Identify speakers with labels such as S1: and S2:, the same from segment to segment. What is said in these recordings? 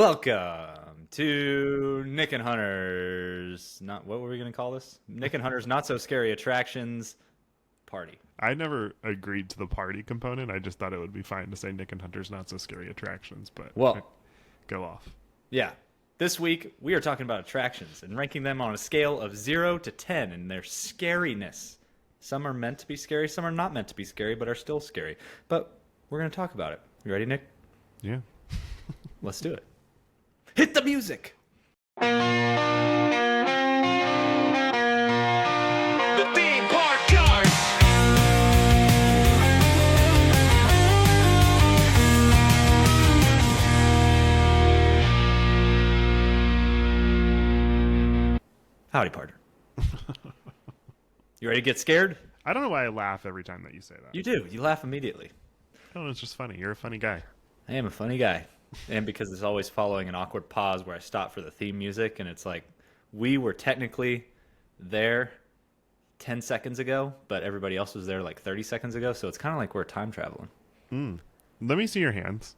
S1: Welcome to Nick and Hunter's, not what were we going to call this? Nick and Hunter's Not So Scary Attractions Party.
S2: I never agreed to the party component. I just thought it would be fine to say Nick and Hunter's Not So Scary Attractions, but
S1: Well,
S2: go off.
S1: yeah. This week we are talking about attractions and ranking them on a scale of 0 to 10 and their scariness. Some are meant to be scary, some are not meant to be scary, but are still scary. But we're going to talk about it. You ready, Nick?
S2: Yeah.
S1: Let's do it. Hit the music!
S3: The theme park card.
S1: Howdy, partner. You ready to get scared?
S2: I don't know why I laugh every time that you say that.
S1: You do. You laugh immediately.
S2: I don't know, it's just funny. You're a funny guy.
S1: I am a funny guy. And because it's always following an awkward pause where I stop for the theme music, and it's like, we were technically there 10 seconds ago, but everybody else was there like 30 seconds ago, so it's kind of like we're time traveling.
S2: Let me see your hands.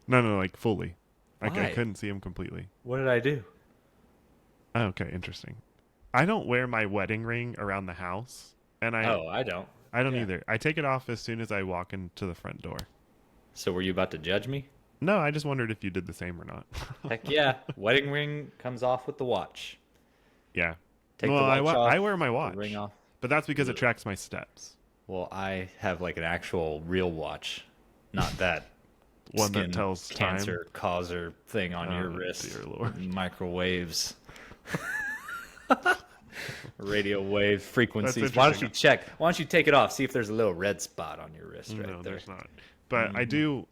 S2: No, like fully. I
S1: Why?
S2: couldn't see them completely.
S1: What did I do?
S2: Oh, okay, interesting. I don't wear my wedding ring around the house, and I
S1: don't.
S2: I don't
S1: Yeah.
S2: either. I take it off as soon as I walk into the front door.
S1: So were you about to judge me?
S2: No, I just wondered if you did the same or not.
S1: Heck yeah. Wedding ring comes off with the watch.
S2: Yeah.
S1: Take
S2: well,
S1: the watch off.
S2: I wear my watch,
S1: The ring off.
S2: but that's because it tracks my steps.
S1: Well, I have like an actual real watch, not that
S2: One that
S1: skin
S2: tells
S1: cancer causer thing on your
S2: Oh,
S1: wrist.
S2: dear Lord.
S1: Microwaves. Radio wave frequencies.
S2: That's
S1: Why don't you
S2: interesting.
S1: check? Why don't you take it off? See if there's a little red spot on your wrist
S2: time.
S1: right
S2: No,
S1: there.
S2: there's not. But I do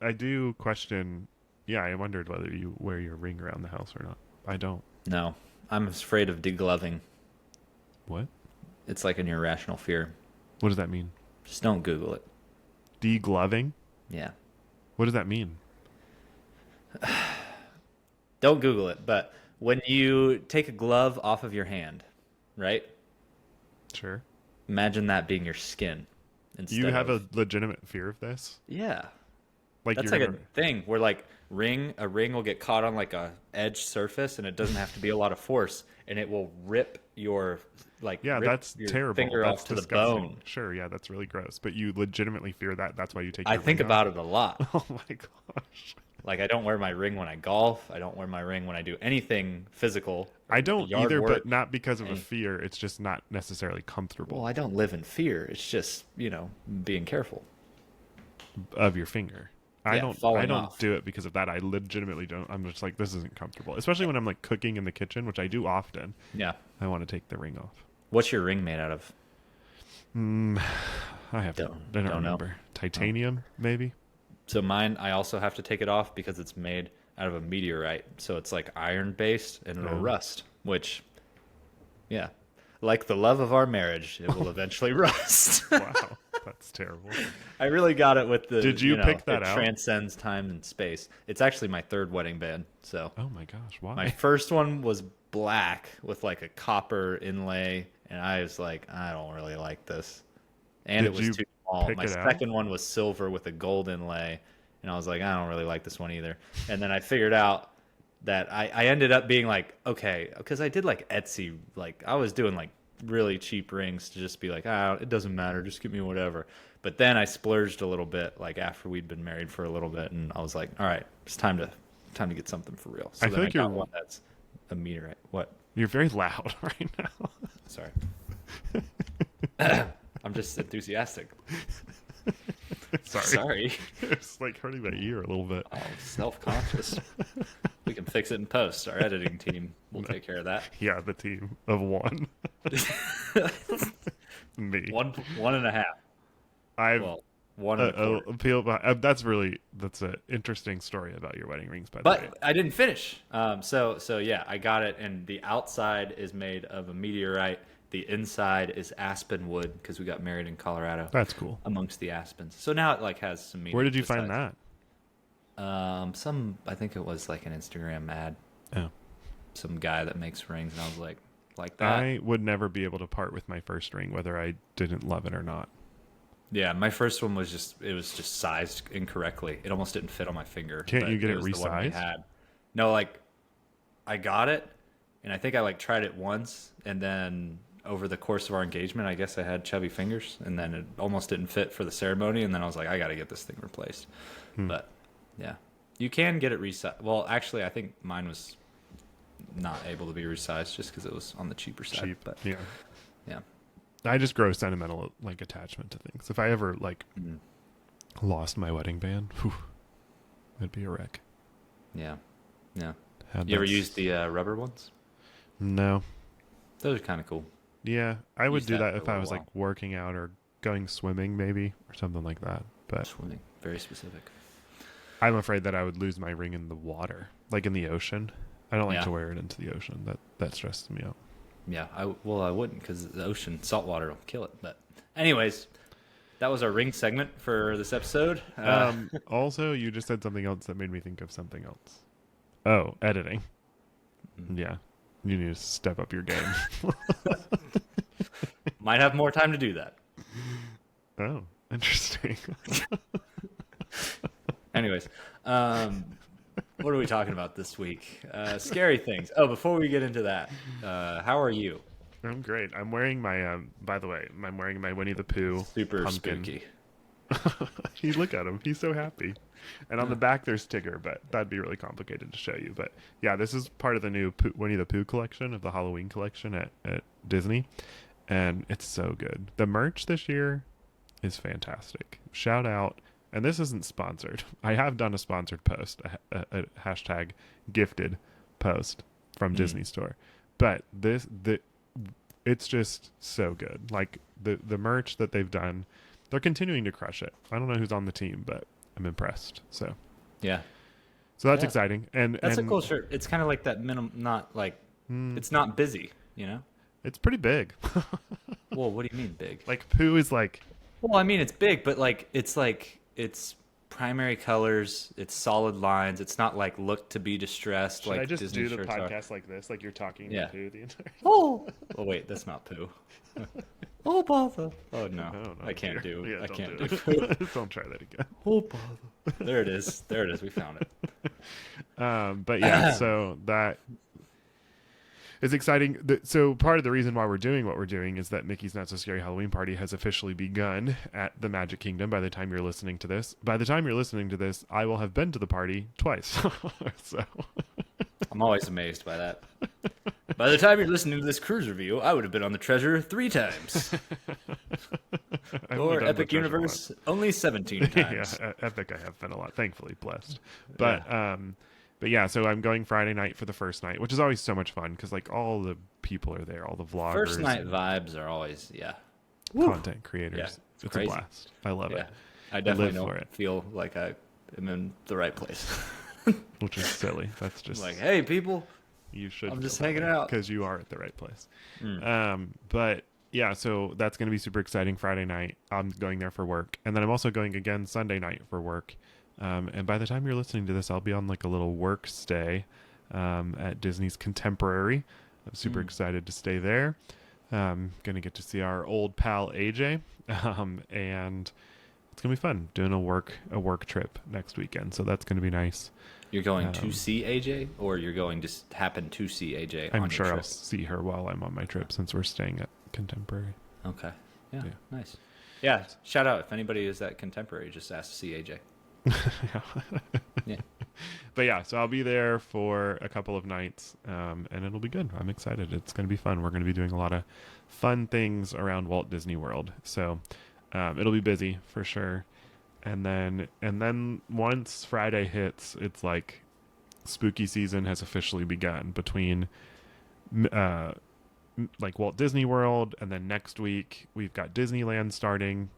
S2: question. Yeah, I wondered whether you wear your ring around the house or not. I don't.
S1: No, I'm afraid of degloving.
S2: What?
S1: It's like an irrational fear.
S2: What does that mean?
S1: Just don't Google it.
S2: Degloving?
S1: Yeah.
S2: What does that mean?
S1: Don't Google it. But when you take a glove off of your hand, right?
S2: Sure.
S1: Imagine that being your skin.
S2: You have
S1: of,
S2: a legitimate fear of this?
S1: Yeah.
S2: Like
S1: That's
S2: you're
S1: like
S2: gonna,
S1: a thing where like a ring will get caught on like a edge surface and it doesn't have to be a lot of force and it will rip your
S2: yeah,
S1: rip
S2: that's
S1: your
S2: terrible.
S1: finger
S2: That's
S1: off to the
S2: disgusting.
S1: bone.
S2: Sure, yeah, that's really gross. But you legitimately fear that. That's why you take.
S1: I
S2: Your
S1: think
S2: ring
S1: about
S2: off?
S1: it a lot.
S2: Oh my gosh.
S1: Like I don't wear my ring when I golf. I don't wear my ring when I do anything physical.
S2: I don't
S1: Yard
S2: either,
S1: work.
S2: but not because of a
S1: any-
S2: fear. It's just not necessarily comfortable
S1: Well, I don't live in fear. It's just, being careful.
S2: of your finger. I
S1: Yeah,
S2: don't
S1: falling off.
S2: do it because of that. I legitimately don't. I'm just like, this isn't comfortable. Especially when I'm like cooking in the kitchen, which I do often.
S1: Yeah.
S2: I want to take the ring off.
S1: What's your ring made out of?
S2: I have
S1: Don't-
S2: I don't
S1: don't know.
S2: remember. Titanium, maybe?
S1: So mine, I also have to take it off because it's made out of a meteorite. So it's like iron based and it'll
S2: Oh.
S1: rust, which, yeah, like the love of our marriage, it will eventually rust.
S2: Wow. That's terrible.
S1: I really got it with the.
S2: Did you pick that
S1: it
S2: out?
S1: Transcends time and space. It's actually my third wedding band. So
S2: Oh my gosh, why?
S1: my first one was black with like a copper inlay, and I was like, I don't really like this, and
S2: Did
S1: it was
S2: you
S1: too small.
S2: pick
S1: My
S2: it out?
S1: second one was silver with a gold inlay, and I was like, I don't really like this one either. And then I figured out that I ended up being like, okay, because I did like Etsy, like I was doing like really cheap rings to just be like, it doesn't matter, just give me whatever. But then I splurged a little bit, like after we'd been married for a little bit, and I was like, all right, it's time to get something for real. So
S2: I
S1: then
S2: feel like
S1: got
S2: you're-
S1: one that's a meteorite. What?
S2: You're very loud right now.
S1: Sorry. I'm just enthusiastic.
S2: Sorry.
S1: Sorry.
S2: It's like hurting my ear a little bit.
S1: Oh, self-conscious. We can fix it in post. Our editing team will take care of that.
S2: Yeah, the team of one. Me.
S1: One and a half.
S2: I've
S1: Well, one and a quarter.
S2: that's an interesting story about your wedding rings, by the way.
S1: But I didn't finish. So yeah, I got it, and the outside is made of a meteorite. The inside is aspen wood because we got married in Colorado.
S2: That's cool.
S1: Amongst the aspens. So now it like has some meaning.
S2: Where did you find
S1: besides-
S2: that?
S1: I think it was like an Instagram ad.
S2: Oh.
S1: Some guy that makes rings, and I was like that.
S2: I would never be able to part with my first ring, whether I didn't love it or not.
S1: Yeah, my first one was just sized incorrectly. It almost didn't fit on my finger.
S2: Can't
S1: but
S2: you get it
S1: was the one we
S2: resized?
S1: had. No, like I got it, and I think I like tried it once, and then over the course of our engagement, I guess I had chubby fingers, and then it almost didn't fit for the ceremony, and then I was like, I got to get this thing replaced. But yeah, you can get it resized. Well, actually, I think mine was not able to be resized just because it was on the cheaper side.
S2: Cheap.
S1: But
S2: Yeah.
S1: yeah,
S2: I just grow sentimental like attachment to things. If I ever like
S1: Mhm.
S2: lost my wedding band, whew, it'd be a wreck.
S1: yeah, yeah.
S2: Had
S1: You ever
S2: that
S1: used the rubber ones?
S2: No.
S1: Those are kind of cool.
S2: Yeah, I would
S1: Used
S2: do
S1: that
S2: that
S1: for a
S2: if I
S1: little
S2: was
S1: while.
S2: like working out or going swimming maybe or something like that. But
S1: Swimming, very specific.
S2: I'm afraid that I would lose my ring in the water, like in the ocean. I don't like
S1: Yeah.
S2: to wear it into the ocean. That stresses me out.
S1: Yeah, I wouldn't because the ocean salt water will kill it. But anyways, that was our ring segment for this episode.
S2: Also, you just said something else that made me think of something else. Oh, editing. Yeah, you need to step up your game.
S1: Might have more time to do that.
S2: Oh, interesting.
S1: Anyways, what are we talking about this week? Scary things. Oh, before we get into that, how are you?
S2: I'm great. I'm wearing my by the way, I'm wearing my Winnie the Pooh
S1: Super
S2: pumpkin.
S1: spooky.
S2: You look at him. He's so happy. And on the back there's Tigger, but that'd be really complicated to show you. But yeah, this is part of the new Winnie the Pooh collection of the Halloween collection at Disney. And it's so good. The merch this year is fantastic. Shout out. And this isn't sponsored. I have done a sponsored post, a hashtag gifted post from Disney Store. But it's just so good. Like the merch that they've done, they're continuing to crush it. I don't know who's on the team, but I'm impressed. So
S1: Yeah,
S2: that's
S1: Yeah.
S2: exciting. And
S1: that's
S2: and
S1: a cool shirt. It's kind of like that minimum, not like it's not busy, you know.
S2: it's pretty big.
S1: Well, what do you mean big?
S2: Like Pooh is like
S1: Well, I mean it's big, but like it's primary colors, it's solid lines. It's not like look to be distressed.
S2: should
S1: like
S2: I just
S1: Disney
S2: do the
S1: shirts are.
S2: podcast like this, like you're talking
S1: Yeah.
S2: to Pooh the entire
S1: Oh, wait, that's not Pooh. Oh bother! Oh no,
S2: No,
S1: I can't
S2: dear.
S1: do.
S2: Yeah,
S1: I
S2: don't
S1: can't
S2: do
S1: do.
S2: it.
S1: Pooh.
S2: Don't try that again.
S1: Oh bother! There it is. There it is. We found it.
S2: But yeah, so that is exciting. So part of the reason why we're doing what we're doing is that Mickey's Not So Scary Halloween Party has officially begun at the Magic Kingdom. By the time you're listening to this, I will have been to the party twice. So
S1: I'm always amazed by that. By the time you're listening to this cruise review, I would have been on the Treasure 3 times.
S2: I've only
S1: Or
S2: done the
S1: Epic
S2: Treasure
S1: Universe only 17 times.
S2: yeah, Epic. I have been a lot, thankfully blessed. But yeah, so I'm going Friday night for the first night, which is always so much fun because like all the people are there, all the vloggers,
S1: First night
S2: and
S1: vibes are always,
S2: content creators.
S1: Yeah,
S2: it's
S1: crazy.
S2: a blast. I love
S1: Yeah.
S2: it,
S1: I definitely
S2: live for
S1: don't
S2: it.
S1: feel like I am in the right place.
S2: which is silly. That's just
S1: Like, hey, people.
S2: you should.
S1: I'm just hanging out.
S2: because you are at the right place. But yeah, so that's going to be super exciting. Friday night, I'm going there for work, and then I'm also going again Sunday night for work. And by the time you're listening to this, I'll be on like a little work stay at Disney's Contemporary. I'm super excited to stay there. Going to get to see our old pal AJ, and it's gonna be fun doing a work trip next weekend. So that's gonna be nice.
S1: You're going to see AJ, or you're going to happen to see AJ on
S2: I'm
S1: your
S2: sure
S1: trip?
S2: I'll see her while I'm on my trip since we're staying at Contemporary.
S1: Okay. Yeah,
S2: Yeah.
S1: nice. Yeah, shout out if anybody is at Contemporary, just ask to see AJ. Yeah.
S2: But yeah, so I'll be there for a couple of nights, and it'll be good. I'm excited. It's going to be fun. We're going to be doing a lot of fun things around Walt Disney World. So it'll be busy for sure. And then once Friday hits, it's like spooky season has officially begun between like Walt Disney World, and then next week we've got Disneyland starting.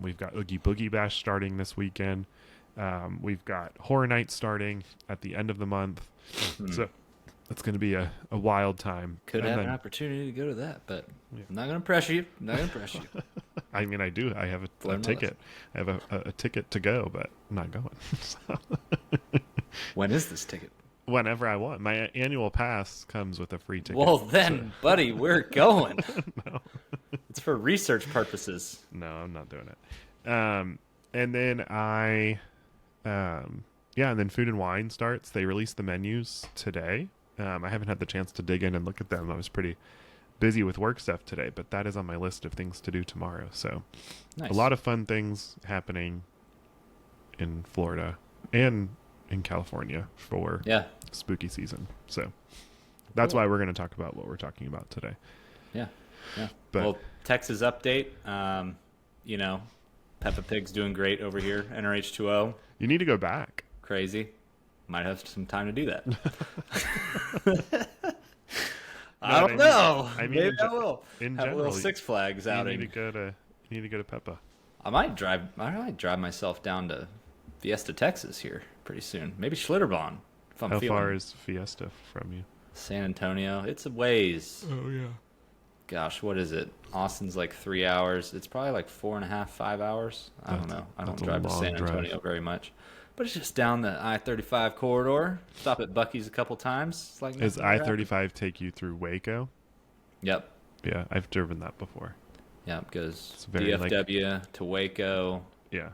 S2: We've got Oogie Boogie Bash starting this weekend. We've got Horror Nights starting at the end of the month. So it's going to be a wild time.
S1: Could
S2: And
S1: have
S2: then-
S1: an opportunity to go to that, but I'm not going to pressure you. I'm not going to pressure you.
S2: I mean, I do. I have a
S1: Learn my
S2: ticket. I have a ticket to go, but I'm not going. So,
S1: When is this ticket?
S2: whenever I want. My annual pass comes with a free ticket.
S1: Well, then, buddy, we're going. It's for research purposes.
S2: No, I'm not doing it. And then and then Food and Wine starts. They released the menus today. I haven't had the chance to dig in and look at them. I was pretty busy with work stuff today, but that is on my list of things to do tomorrow. So
S1: Nice.
S2: a lot of fun things happening in Florida and in California for spooky season. So that's
S1: Cool.
S2: why we're going to talk about what we're talking about today.
S1: Yeah.
S2: But
S1: Well, Texas update. Peppa Pig's doing great over here. NRH2O.
S2: you need to go back.
S1: Crazy. Might have some time to do that. I don't know. Maybe I will.
S2: In
S1: Have a little
S2: general,
S1: Six Flags
S2: you
S1: outing.
S2: need to go to Peppa.
S1: I might drive myself down to Fiesta, Texas here pretty soon. Maybe Schlitterbahn. If I'm
S2: How
S1: feeling
S2: far is Fiesta from you?
S1: San Antonio. It's a ways.
S2: Oh yeah.
S1: Gosh, what is it? Austin's like 3 hours. It's probably like 4.5, 5 hours. I don't know. I don't
S2: that's a
S1: drive to
S2: long
S1: San Antonio
S2: drive.
S1: very much. But it's just down the I-35 corridor. Stop at Buc-ee's a couple times. It's like
S2: Does
S1: nothing ever happened.
S2: I-35 take you through Waco?
S1: Yep.
S2: Yeah, I've driven that before.
S1: Yep. Goes
S2: very,
S1: DFW to Waco
S2: Yeah.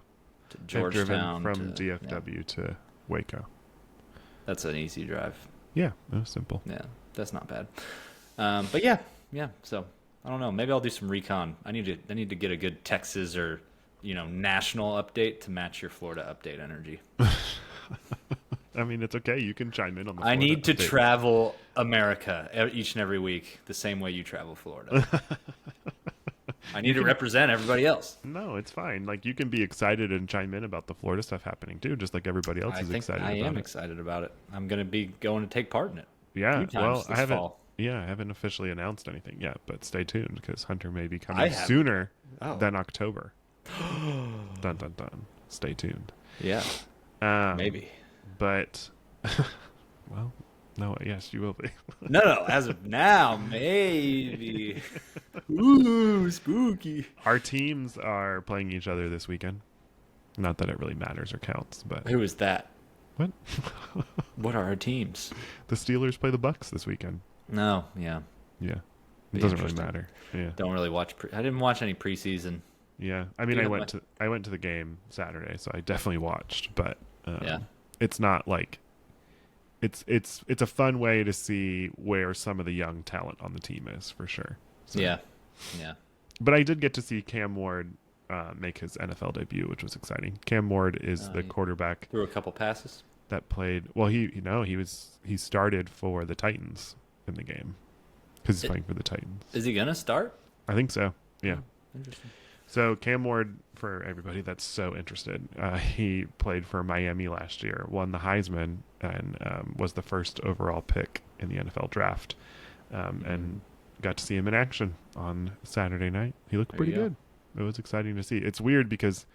S1: to
S2: I've
S1: Georgetown.
S2: driven from
S1: to,
S2: DFW to Waco.
S1: That's an easy drive.
S2: Yeah, it was simple.
S1: Yeah, that's not bad. But yeah. So I don't know. Maybe I'll do some recon. I need to get a good Texas or national update to match your Florida update energy.
S2: I mean, it's okay. You can chime in on the
S1: I
S2: Florida
S1: need to
S2: update.
S1: travel America each and every week the same way you travel Florida. I need to represent everybody else.
S2: No, it's fine. Like, you can be excited and chime in about the Florida stuff happening too, just like everybody else
S1: I
S2: is
S1: think
S2: excited
S1: I
S2: about
S1: am
S2: it.
S1: excited about it. I'm going to be going to take part in it.
S2: Yeah,
S1: few times
S2: well,
S1: this fall.
S2: I haven't officially announced anything yet, but stay tuned because Hunter may be
S1: I
S2: coming
S1: haven't.
S2: sooner
S1: Oh.
S2: than October. Dun dun dun. Stay tuned.
S1: Yeah, maybe.
S2: But, well, no, yes, you will be.
S1: No, as of now, maybe. Ooh, spooky.
S2: Our teams are playing each other this weekend. Not that it really matters or counts, but
S1: Who is that?
S2: what?
S1: What are our teams?
S2: The Steelers play the Bucks this weekend.
S1: No, yeah.
S2: Yeah,
S1: Be
S2: it doesn't really
S1: interesting.
S2: matter. Yeah,
S1: Don't really watch. I didn't watch any preseason.
S2: yeah. I mean,
S1: Yeah,
S2: I went to the game Saturday, so I definitely watched. But
S1: Yeah.
S2: it's not like it's a fun way to see where some of the young talent on the team is for sure. So,
S1: Yeah.
S2: But I did get to see Cam Ward make his NFL debut, which was exciting. Cam Ward is the
S1: he
S2: quarterback
S1: Threw a couple passes.
S2: that played. Well, he started for the Titans in the game because he's playing for the Titans.
S1: Is he gonna start?
S2: I think so. Yeah.
S1: Interesting.
S2: So Cam Ward, for everybody that's so interested, he played for Miami last year, won the Heisman, and was the first overall pick in the NFL draft, and got to see him in action on Saturday night. He looked
S1: There
S2: pretty
S1: you go.
S2: good. It was exciting to see. It's weird because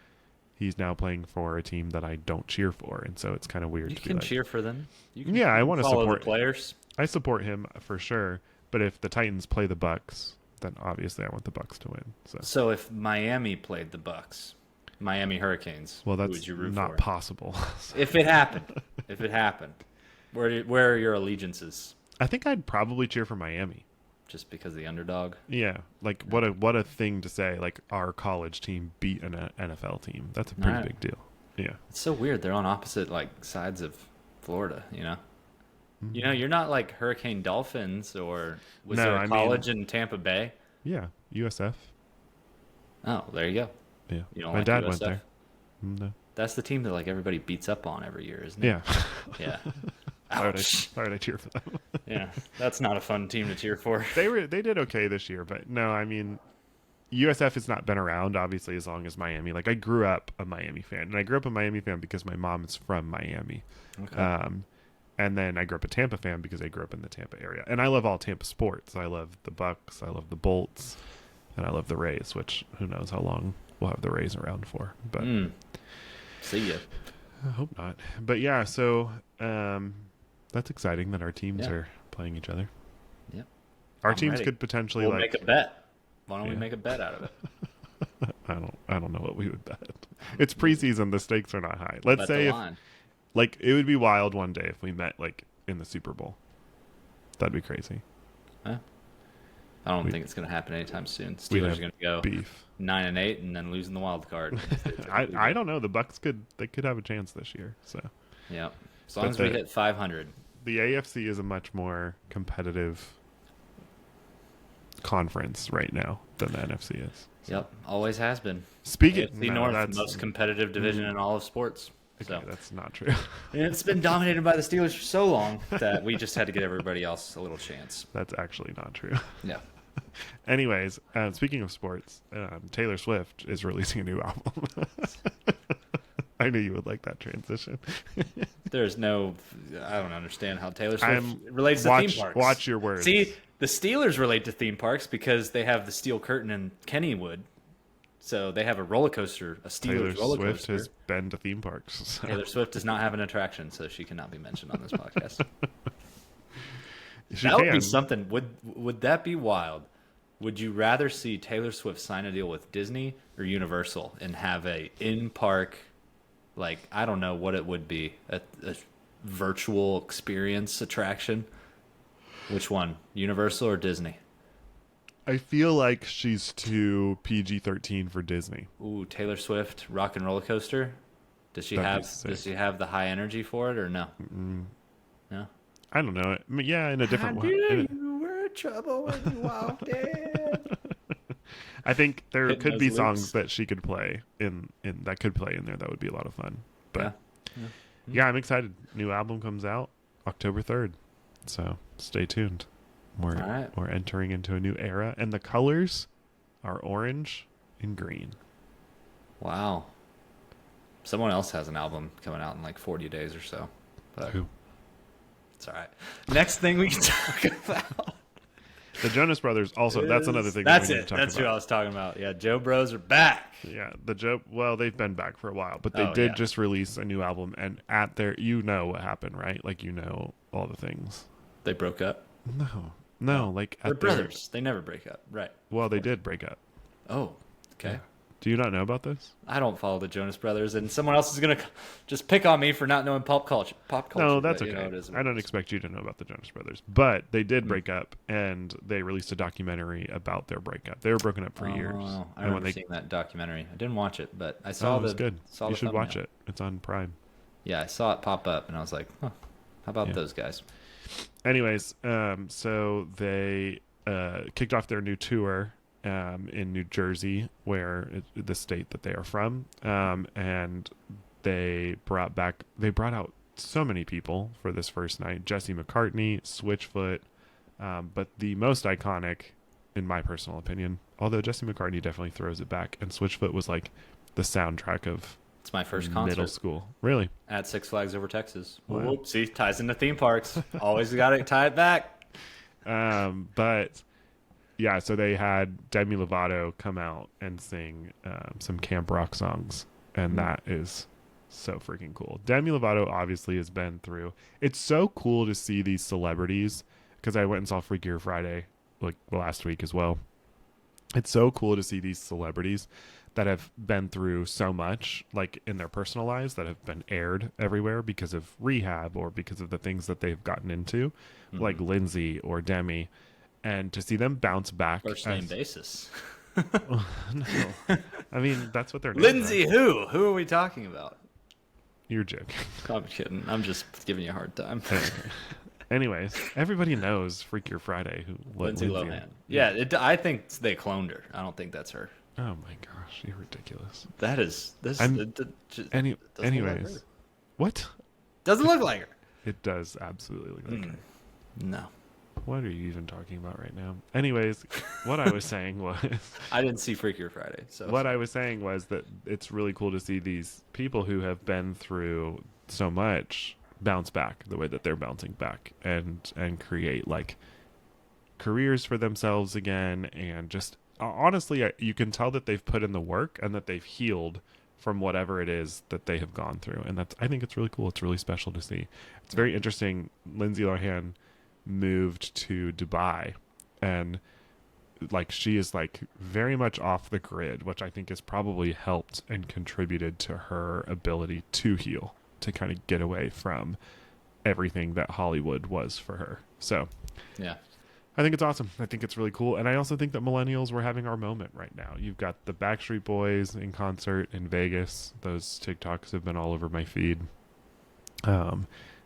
S2: he's now playing for a team that I don't cheer for, and so it's kind of weird
S1: You
S2: to be
S1: can
S2: like,
S1: cheer for them. You can
S2: yeah, I want to
S1: follow
S2: support
S1: the players.
S2: I support him for sure, but if the Titans play the Bucks, then obviously I want the Bucks to win.
S1: So if Miami played the Bucks, Miami Hurricanes,
S2: Well,
S1: who
S2: that's
S1: would you root
S2: not
S1: for?
S2: possible.
S1: If it happened, where are your allegiances?
S2: I think I'd probably cheer for Miami.
S1: Just because the underdog?
S2: Yeah, like what a thing to say. Like, our college team beat an NFL team. That's a pretty
S1: Right.
S2: big deal. Yeah,
S1: It's so weird. They're on opposite sides of Florida.
S2: Mm-hmm.
S1: You're not like Hurricane Dolphins or was
S2: No,
S1: there a
S2: I mean-
S1: college in Tampa Bay?
S2: yeah. USF.
S1: Oh, there you go.
S2: Yeah,
S1: You don't
S2: my
S1: like
S2: dad
S1: USF?
S2: went there. No.
S1: That's the team that everybody beats up on every year, isn't it?
S2: Yeah.
S1: Yeah.
S2: Why
S1: Ouch.
S2: would I cheer for them?
S1: Yeah. That's not a fun team to cheer for.
S2: They did okay this year, but no, I mean, USF has not been around obviously as long as Miami. Like, I grew up a Miami fan, and I grew up a Miami fan because my mom is from Miami.
S1: Okay.
S2: And then I grew up a Tampa fan because I grew up in the Tampa area. And I love all Tampa sports. I love the Bucks, I love the Bolts, and I love the Rays, which who knows how long we'll have the Rays around for. But
S1: See ya.
S2: I hope not. But yeah, so that's exciting that our teams
S1: Yeah.
S2: are playing each other.
S1: Yep.
S2: Our
S1: I'm
S2: teams
S1: ready.
S2: could potentially
S1: We'll make a bet. Why don't we
S2: Yeah.
S1: make a bet out of it?
S2: I don't know what we would bet. It's preseason, the stakes are not high. Let's
S1: Bet
S2: say
S1: the
S2: if
S1: line.
S2: it would be wild one day if we met in the Super Bowl. That'd be crazy.
S1: I I don't think it's going to happen anytime soon.
S2: We
S1: Steelers
S2: have
S1: are going to go
S2: beef.
S1: 9-8 and then losing the wild card.
S2: I don't know. The Bucks could have a chance this year. So
S1: Yeah. As long
S2: But
S1: as we hit 500.
S2: the AFC is a much more competitive conference right now than the NFC is.
S1: Yep. Always has been.
S2: Speaking
S1: AFC
S2: no,
S1: North,
S2: that's
S1: most competitive division in all of sports.
S2: okay,
S1: So
S2: that's not true.
S1: and it's been dominated by the Steelers for so long that we just had to give everybody else a little chance.
S2: That's actually not true.
S1: Yeah.
S2: Anyways, speaking of sports, Taylor Swift is releasing a new album. I knew you would like that transition.
S1: There's no, I don't understand how Taylor Swift relates to theme parks.
S2: Watch your words.
S1: See, the Steelers relate to theme parks because they have the steel curtain in Kennywood. So they have a roller coaster, a
S2: Taylor
S1: Steelers roller
S2: Swift
S1: coaster.
S2: has been to theme parks. So.
S1: Taylor Swift does not have an attraction, so she cannot be mentioned on this podcast.
S2: She
S1: That would
S2: can.
S1: be something. Would that be wild? Would you rather see Taylor Swift sign a deal with Disney or Universal and have a in-park, like, I don't know what it would be, a virtual experience attraction? Which one, Universal or Disney?
S2: I feel like she's too PG-13 for Disney.
S1: Ooh, Taylor Swift Rock and Roller Coaster. Does she
S2: That'd be
S1: have?
S2: sick.
S1: Does she have the high energy for it or no? No.
S2: I don't know. I mean, yeah, in a different way.
S1: You were trouble when you walked in.
S2: I think there
S1: Hitting
S2: could
S1: those
S2: be
S1: loops.
S2: songs that she could play in that could play in there. That would be a lot of fun. But
S1: Yeah.
S2: yeah, I'm excited. New album comes out October 3rd. So stay tuned.
S1: All right.
S2: We're entering into a new era, and the colors are orange and green.
S1: Wow. Someone else has an album coming out in like 40 days or so. But
S2: Who?
S1: it's all right. Next thing we can talk about.
S2: The Jonas Brothers also. That's another thing.
S1: That's
S2: that we need
S1: it.
S2: to talk
S1: That's who I
S2: about.
S1: was talking about. Yeah, Joe Bros are back.
S2: Yeah, the Joe. Well, they've been back for a while, but they
S1: Oh,
S2: did
S1: yeah.
S2: just release a new album, and at their, you know what happened, right? Like you know all the things.
S1: They broke up.
S2: No, like
S1: They're
S2: at their,
S1: brothers. They never break up. Right.
S2: Well, they did break up.
S1: Oh, okay.
S2: Yeah. Do you not know about this?
S1: I don't follow the Jonas Brothers, and someone else is gonna just pick on me for not knowing pop culture.
S2: No, that's
S1: but,
S2: okay.
S1: you know, it is what
S2: I
S1: it
S2: don't
S1: is.
S2: expect you to know about the Jonas Brothers, but they did break up, and they released a documentary about their breakup. They were broken up for years.
S1: Oh, I
S2: And
S1: remember seeing that documentary. I didn't watch it, but I saw
S2: it was good.
S1: Saw
S2: You
S1: the
S2: should watch
S1: thumbnail.
S2: it. It's on Prime.
S1: Yeah, I saw it pop up, and I was like, huh, how about
S2: Yeah.
S1: those guys?
S2: Anyways, so they kicked off their new tour in New Jersey, the state that they are from, and they brought out so many people for this first night. Jesse McCartney, Switchfoot, but the most iconic, in my personal opinion, although Jesse McCartney definitely throws it back, and Switchfoot was like the soundtrack of
S1: It's my first concert
S2: middle school. Really?
S1: at Six Flags Over Texas.
S2: Wow.
S1: Whoop, see, ties into theme parks. Always got to tie it back.
S2: But yeah, so they had Demi Lovato come out and sing some camp rock songs, and that is so freaking cool. Demi Lovato obviously has been through. It's so cool to see these celebrities, because I went and saw Freakier Friday like last week as well. It's so cool to see these celebrities that have been through so much, like in their personal lives, that have been aired everywhere because of rehab or because of the things that they've gotten into, like Lindsay or Demi, and to see them bounce back.
S1: First name basis.
S2: No. I mean, that's what they're named,
S1: Lindsay,
S2: right?
S1: who? Who are we talking about?
S2: You're joking.
S1: I'm kidding. I'm just giving you a hard time.
S2: Anyways, everybody knows Freakier Friday who
S1: Lindsay Lohan. Yeah, I think they cloned her. I don't think that's her.
S2: Oh my gosh, you're ridiculous.
S1: That is this.
S2: I'm-
S1: It doesn't look like
S2: Anyways,
S1: her.
S2: what?
S1: Doesn't look like her.
S2: It does absolutely look like her.
S1: No,
S2: What are you even talking about right now? Anyways, what I was saying was
S1: I didn't see Freakier Friday. So
S2: what I was saying was that it's really cool to see these people who have been through so much bounce back the way that they're bouncing back and create like careers for themselves again, and just honestly you can tell that they've put in the work and that they've healed from whatever it is that they have gone through, and I think it's really cool. It's really special to see. It's very interesting. Lindsay Lohan moved to Dubai, and like she is like very much off the grid, which I think has probably helped and contributed to her ability to heal, to kind of get away from everything that Hollywood was for her. So
S1: yeah,
S2: I think it's awesome. I think it's really cool. And I also think that millennials, we're having our moment right now. You've got the Backstreet Boys in concert in Vegas. Those TikToks have been all over my feed.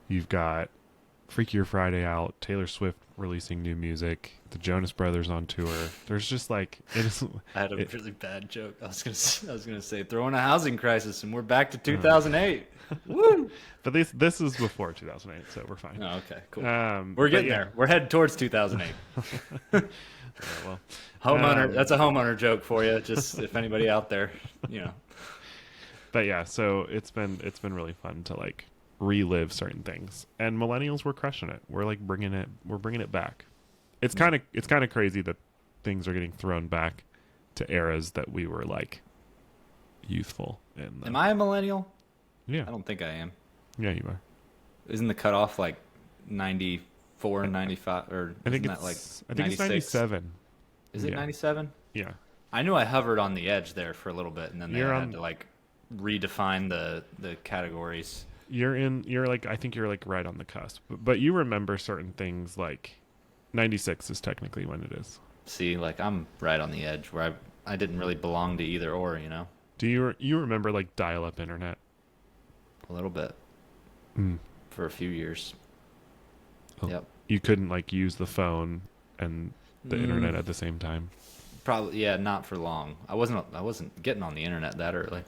S2: You've got Freakier Friday out, Taylor Swift releasing new music, the Jonas Brothers on tour. There's just like
S1: I had a really bad joke. I was gonna say throwing a housing crisis, and we're back to 2008. Woo!
S2: But this is before 2008, so we're fine.
S1: Oh, okay, cool.
S2: We're
S1: We're getting there. We're headed towards 2008.
S2: Well,
S1: Homeowner. That's a homeowner joke for you. Just if anybody out there, you know.
S2: but yeah, so it's been really fun to like relive certain things, and millennials were crushing it. We're bringing it back. It's kind of crazy that things are getting thrown back to eras that we were like youthful in.
S1: Am I a millennial?
S2: Yeah.
S1: I don't think I am.
S2: Yeah, you are.
S1: Isn't the cutoff like 94, 95, or
S2: I think
S1: isn't
S2: it's
S1: that like
S2: I think
S1: 96?
S2: it's 97.
S1: Is it
S2: Yeah.
S1: 97?
S2: Yeah.
S1: I knew I hovered on the edge there for a little bit, and then they
S2: You're
S1: had
S2: on-
S1: to like redefine the categories.
S2: You're like I think you're like right on the cusp. But you remember certain things like 96 is technically when it is.
S1: See, like I'm right on the edge where I didn't really belong to either or, you know,
S2: Do you remember like dial-up internet?
S1: a little bit for a few years.
S2: Oh.
S1: Yep.
S2: You couldn't like use the phone and the
S1: Mm.
S2: internet at the same time.
S1: Probably, yeah, not for long. I wasn't getting on the internet that early.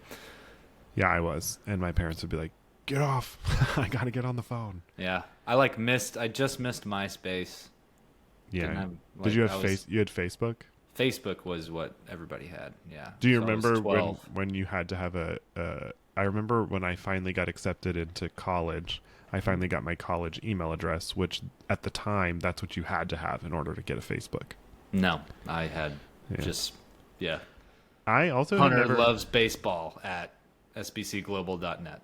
S2: Yeah, I was, and my parents would be like, "Get off! I got to get on the phone."
S1: Yeah, I just missed MySpace.
S2: Yeah.
S1: Didn't have,
S2: Did
S1: like,
S2: you
S1: I
S2: have
S1: was-
S2: You had Facebook?
S1: Facebook was what everybody had. Yeah.
S2: Do you
S1: So I was
S2: remember
S1: 12.
S2: when you had to have I remember when I finally got accepted into college. I finally got my college email address, which at the time that's what you had to have in order to get a Facebook.
S1: No, I had
S2: Yeah.
S1: just yeah.
S2: I also
S1: Hunter
S2: never,
S1: loves baseball at sbcglobal.net.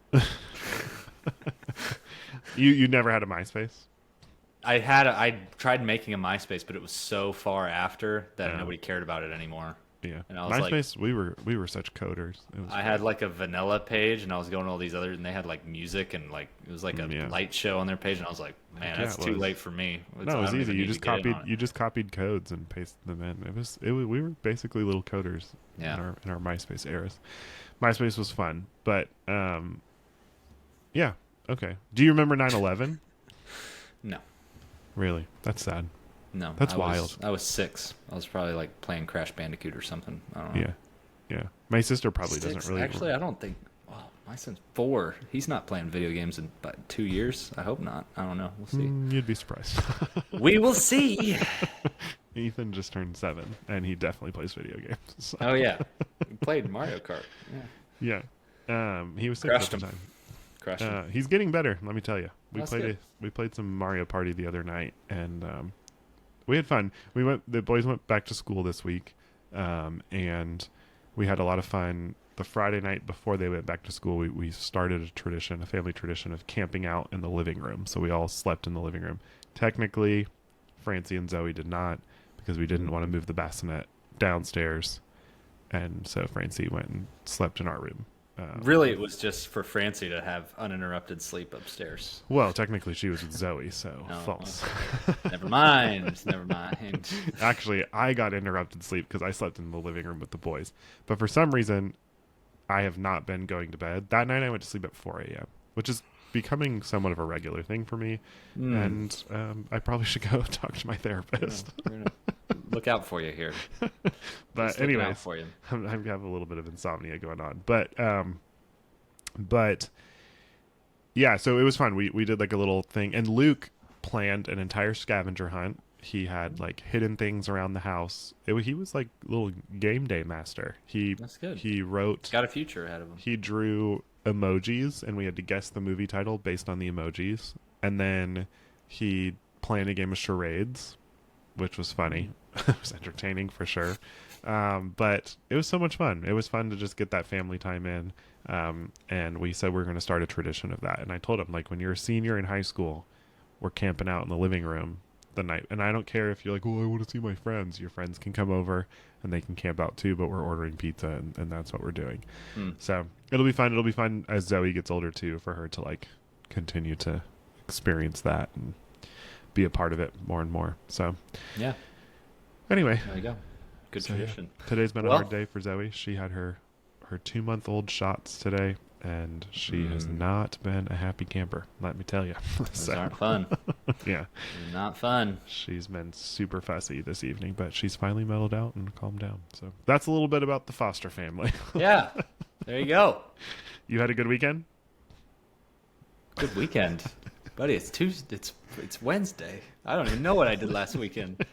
S2: you never had a MySpace?
S1: I tried making a MySpace, but it was so far after that
S2: Yeah.
S1: nobody cared about it anymore.
S2: Yeah.
S1: And I was like-
S2: MySpace, we were such coders. It was
S1: I had like a vanilla page, and I was going to all these other, and they had like music and like it was like a
S2: Yeah.
S1: light show on their page, and I was like, man,
S2: Yeah,
S1: that's
S2: it
S1: too
S2: was.
S1: late for me.
S2: No, it was
S1: I don't
S2: easy.
S1: even
S2: You
S1: need
S2: just
S1: to get in
S2: copied
S1: on
S2: you just copied codes and pasted them in. We were basically little coders
S1: Yeah.
S2: in our MySpace eras. MySpace was fun, but yeah, okay. Do you remember 9/11?
S1: No,
S2: Really? That's sad.
S1: no,
S2: That's
S1: I was-
S2: wild.
S1: I was 6. I was probably like playing Crash Bandicoot or something. I don't know.
S2: Yeah. Yeah. My sister probably
S1: 6?
S2: doesn't really
S1: Actually, I don't think. Oh, my son's 4. He's not playing video games in about 2 years. I hope not. I don't know. We'll see.
S2: You'd be surprised.
S1: We will see.
S2: Ethan just turned 7 and he definitely plays video games. So,
S1: Oh yeah, he played Mario Kart. Yeah,
S2: yeah. He was 6
S1: Crushed
S2: at the
S1: him.
S2: time.
S1: crushed him.
S2: He's getting better, let me tell you.
S1: That's good.
S2: We played some Mario Party the other night, and we had fun. The boys went back to school this week, and we had a lot of fun. The Friday night before they went back to school, we started a family tradition of camping out in the living room. So we all slept in the living room. Technically, Francie and Zoe did not, because we didn't want to move the bassinet downstairs, and so Francie went and slept in our room.
S1: Really, it was just for Francie to have uninterrupted sleep upstairs.
S2: Well, technically she was with Zoe, so
S1: Oh,
S2: false.
S1: Never mind. Never mind.
S2: Actually, I got interrupted sleep because I slept in the living room with the boys. But for some reason, I have not been going to bed. That night I went to sleep at 4 a.m., which is becoming somewhat of a regular thing for me. And I probably should go talk to my therapist.
S1: We're gonna look out for you here.
S2: But
S1: Just looking out
S2: anyways,
S1: for you.
S2: I have a little bit of insomnia going on. But yeah, so it was fun. We did like a little thing, and Luke planned an entire scavenger hunt. He had like hidden things around the house. He was like little game day master.
S1: That's good.
S2: He wrote.
S1: Got a future ahead of him.
S2: He drew emojis, and we had to guess the movie title based on the emojis. And then he planned a game of charades, which was funny. It was entertaining for sure. But it was so much fun. It was fun to just get that family time in. And we said we're going to start a tradition of that. And I told him, like, when you're a senior in high school, we're camping out in the living room the night. And I don't care if you're like, oh, I want to see my friends. Your friends can come over and they can camp out too, but we're ordering pizza, and that's what we're doing. So it'll be fun. It'll be fun as Zoe gets older too, for her to like continue to experience that and be a part of it more and more. So
S1: Yeah.
S2: anyway,
S1: There you go. Good
S2: so, yeah.
S1: tradition.
S2: Today's been a
S1: Well-
S2: hard day for Zoe. She had her 2-month-old shots today, and she has not been a happy camper, let me tell you.
S1: Those aren't fun.
S2: Yeah,
S1: They're not fun.
S2: she's been super fussy this evening, but she's finally mellowed out and calmed down. So that's a little bit about the Foster family.
S1: Yeah. There you go.
S2: You had a good weekend?
S1: Good weekend. Buddy, it's Tuesday. It's Wednesday. I don't even know what I did last weekend.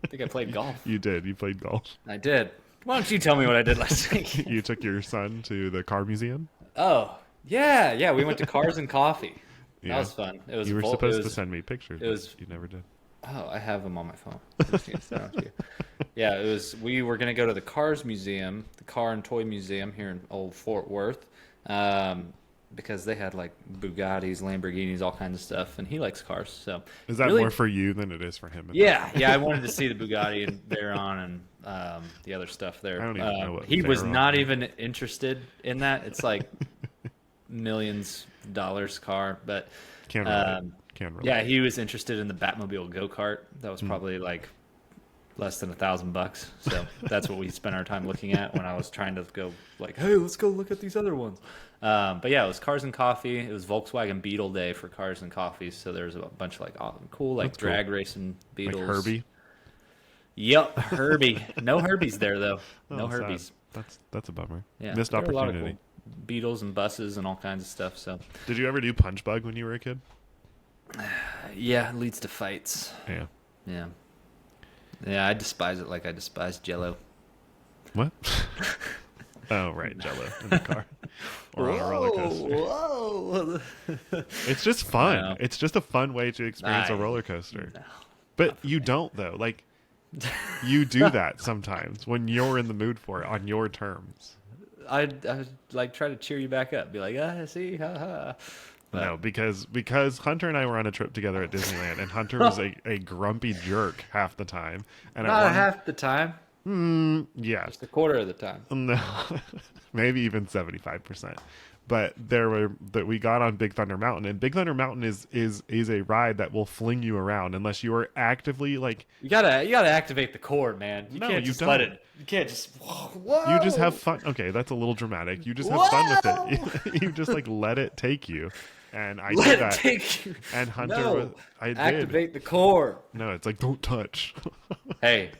S1: I think I played golf.
S2: You did. You played golf.
S1: I did. Why don't you tell me what I did last week?
S2: You took your son to the car museum?
S1: Oh, yeah. We went to Cars and Coffee. That
S2: Yeah.
S1: was fun. It was.
S2: You were supposed to send me pictures,
S1: it was-
S2: but you never did.
S1: Oh, I have them on my phone. I'm just gonna send them to you. Yeah, it was. We were gonna go to the Cars Museum, the Car and Toy Museum here in Old Fort Worth, because they had like Bugattis, Lamborghinis, all kinds of stuff, and he likes cars. So
S2: Is that
S1: really-
S2: more for you than it is for him?
S1: Yeah. I wanted to see the Bugatti and Veyron and the other stuff there.
S2: I don't even know what
S1: he was
S2: Veyron
S1: not
S2: is.
S1: even interested in that. It's like millions of dollars car, but
S2: Can't relate. Can't relate.
S1: yeah, he was interested in the Batmobile go-kart. That was probably like less than $1,000. So that's what we spent our time looking at when I was trying to go like, hey, let's go look at these other ones. But yeah, it was Cars and Coffee. It was Volkswagen Beetle Day for Cars and Coffee. So there's a bunch of like cool like
S2: That's cool.
S1: drag racing
S2: Like
S1: Beetles.
S2: Herbie?
S1: Yep, Herbie. No Herbies there though. No
S2: Oh, sad.
S1: Herbies.
S2: That's a bummer.
S1: Yeah,
S2: Missed
S1: there were a lot of
S2: opportunity.
S1: cool Beetles and buses and all kinds of stuff. So
S2: Did you ever do Punch Bug when you were a kid?
S1: yeah, it leads to fights.
S2: Yeah.
S1: Yeah, I despise it like I despise Jello.
S2: What? Oh, right, Jello in the car or on a roller coaster.
S1: Whoa!
S2: It's just fun.
S1: No.
S2: It's just a fun way to experience a roller coaster.
S1: No.
S2: But you don't though. Like you do that sometimes when you're in the mood for it on your terms.
S1: I like try to cheer you back up. Be like, see, haha. But
S2: No, because Hunter and I were on a trip together at Disneyland, and Hunter was a grumpy jerk half the time. And
S1: not
S2: at one,
S1: half the time,
S2: yeah,
S1: just a quarter of the time.
S2: no, maybe even 75%. But we got on Big Thunder Mountain, and Big Thunder Mountain is a ride that will fling you around unless you are actively like
S1: You gotta activate the cord, man. You
S2: No,
S1: can't
S2: you
S1: just
S2: don't.
S1: let it. You can't just. Whoa!
S2: you just have fun. Okay, that's a little dramatic. You just have fun with it. You just like let it take you. And I
S1: Let
S2: did
S1: it
S2: that.
S1: take you.
S2: And Hunter
S1: No.
S2: was, I did.
S1: Activate the core.
S2: No, it's like don't touch.
S1: Hey,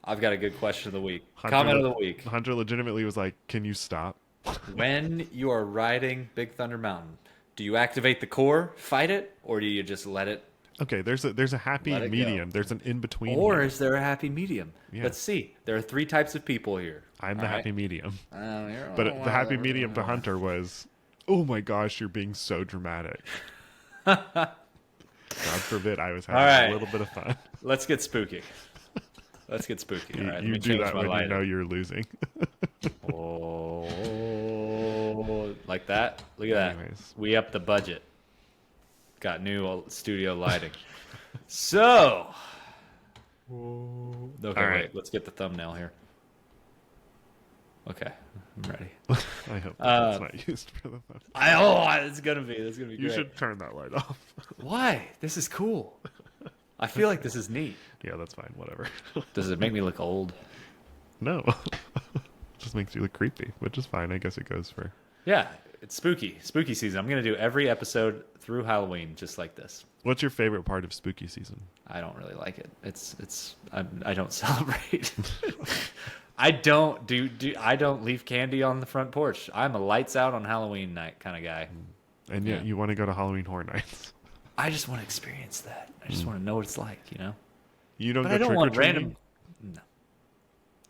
S1: I've got a good question of the week.
S2: Hunter
S1: Comment of
S2: le-
S1: the week.
S2: Hunter legitimately was like, "Can you stop?"
S1: When you are riding Big Thunder Mountain, do you activate the core, fight it, or do you just let it?
S2: Okay, there's a happy
S1: Let it go.
S2: medium. There's an in between.
S1: Or is there a happy medium?
S2: Yeah.
S1: Let's see. There are 3 types of people here.
S2: I'm the
S1: All right?
S2: happy medium.
S1: You're
S2: But
S1: one
S2: the happy
S1: of them.
S2: medium to Hunter was, "Oh my gosh, you're being so dramatic." God forbid I was having
S1: All right.
S2: a little bit of fun.
S1: Let's get spooky. Let's get spooky. All right, let
S2: You
S1: me
S2: do
S1: change
S2: that
S1: my
S2: when
S1: lighting.
S2: you know you're losing.
S1: Oh, like that? Look at that.
S2: Anyways.
S1: We upped the budget. Got new studio lighting. So, okay,
S2: All
S1: wait.
S2: right.
S1: Let's get the thumbnail here. Okay, I'm ready.
S2: I hope that's not used for the fun.
S1: It's gonna be. It's gonna be
S2: You
S1: great.
S2: should turn that light off.
S1: Why? This is cool. I feel like this is neat.
S2: Yeah, that's fine. Whatever.
S1: Does it make me look old?
S2: No. Just makes you look creepy, which is fine. I guess it goes for.
S1: Yeah, it's spooky. Spooky season. I'm gonna do every episode through Halloween just like this.
S2: What's your favorite part of spooky season?
S1: I don't really like it. I don't celebrate. I don't I don't leave candy on the front porch. I'm a lights out on Halloween night kind of guy.
S2: And yet
S1: Yeah.
S2: you want to go to Halloween Horror Nights.
S1: I just want to experience that. I just want to know what it's like, you know.
S2: You don't
S1: But
S2: go
S1: I don't want
S2: trick-or-treating?
S1: random. No,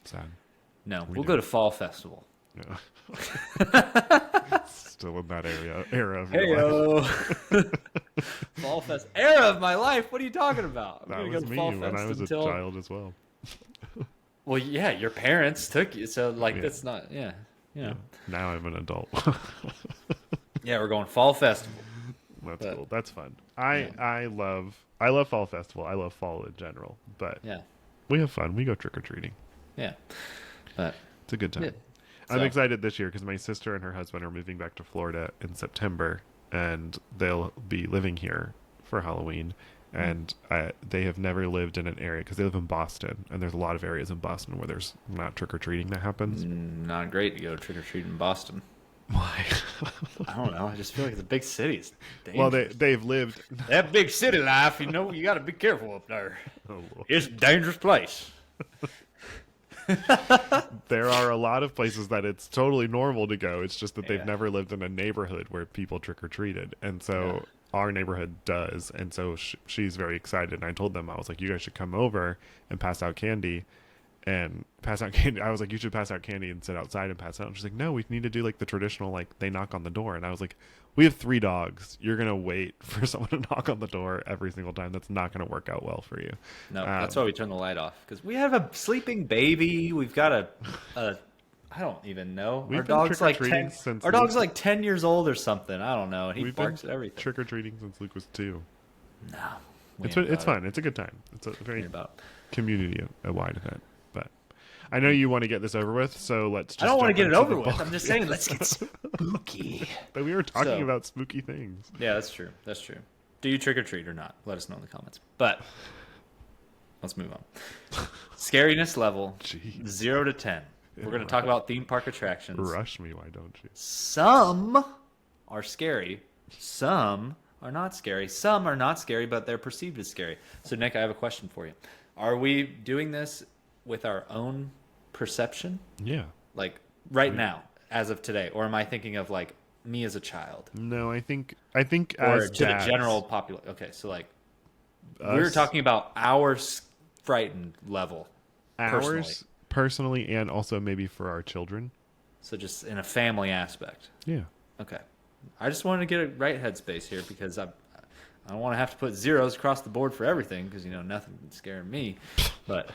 S2: Sad.
S1: no.
S2: We
S1: We'll
S2: do.
S1: go to fall festival.
S2: Yeah. Still in that era of your life.
S1: Fall fest era of my life. What are you talking about? I'm
S2: That
S1: gonna
S2: was
S1: go to
S2: me
S1: fall
S2: when
S1: fest
S2: I was
S1: until...
S2: a child as well.
S1: Well, yeah, your parents took you, so like
S2: Yeah.
S1: that's not. Yeah, yeah,
S2: Now I'm an adult.
S1: yeah. We're going fall festival.
S2: That's
S1: But-
S2: cool. That's fun. I love fall festival. I love fall in general. But
S1: Yeah,
S2: we have fun. We go trick or treating.
S1: yeah. But
S2: It's a good time.
S1: yeah.
S2: I'm
S1: So-
S2: excited this year because my sister and her husband are moving back to Florida in September, and they'll be living here for Halloween. and they have never lived in an area because they live in Boston, and there's a lot of areas in Boston where there's not trick or treating that happens.
S1: Not great to go trick or treat in Boston.
S2: Why?
S1: I don't know. I just feel like it's a big city. It's
S2: Well,
S1: dangerous.
S2: they've lived.
S1: That big city life, you know, you got to be careful up there.
S2: Oh, Lord.
S1: It's a dangerous place.
S2: There are a lot of places that it's totally normal to go. It's just that they've
S1: Yeah.
S2: never lived in a neighborhood where people trick or treated, and so our neighborhood does. And so she's very excited. And I told them, I was like, you guys should come over and pass out candy. And pass out candy. I was like, you should pass out candy and sit outside and pass out. And she's like, no, we need to do like the traditional, like they knock on the door. And I was like, we have 3 dogs. You're gonna wait for someone to knock on the door every single time. That's not gonna work out well for you.
S1: No, that's why we turn the light off, because we have a sleeping baby. We've got a I don't even know.
S2: We've
S1: Our
S2: been
S1: dog's like
S2: trick-or-treating
S1: 10.
S2: since
S1: Our dog's
S2: Luke-
S1: like 10 years old or something. I don't know. And he
S2: We've
S1: barks
S2: been
S1: at everything.
S2: trick or treating since Luke was 2.
S1: No,
S2: It's fun. It's a good time. It's a very
S1: About.
S2: community a wide event. But I know you want to get this over with, so let's just
S1: I don't want to
S2: jump
S1: get it
S2: into
S1: over
S2: the
S1: with.
S2: bulk.
S1: I'm just saying, let's get spooky.
S2: But we were talking
S1: So-
S2: about spooky things.
S1: Yeah, that's true. That's true. Do you trick or treat or not? Let us know in the comments. But let's move on. Scariness level
S2: Jeez.
S1: 0 to 10. We're going to talk about theme park attractions.
S2: Rush me, why don't you?
S1: Some are scary. Some are not scary. Some are not scary, but they're perceived as scary. So, Nick, I have a question for you. Are we doing this with our own perception?
S2: Yeah.
S1: Like right now, as of today? Or am I thinking of like me as a child?
S2: No, I think
S1: Or
S2: as
S1: to
S2: dads,
S1: the general population? Okay, so like
S2: us-
S1: we're talking about our frightened level.
S2: ours personally, and also maybe for our children.
S1: So just in a family aspect.
S2: Yeah.
S1: Okay. I just wanted to get a right headspace here because I don't want to have to put zeros across the board for everything because, you know, nothing can scare me. But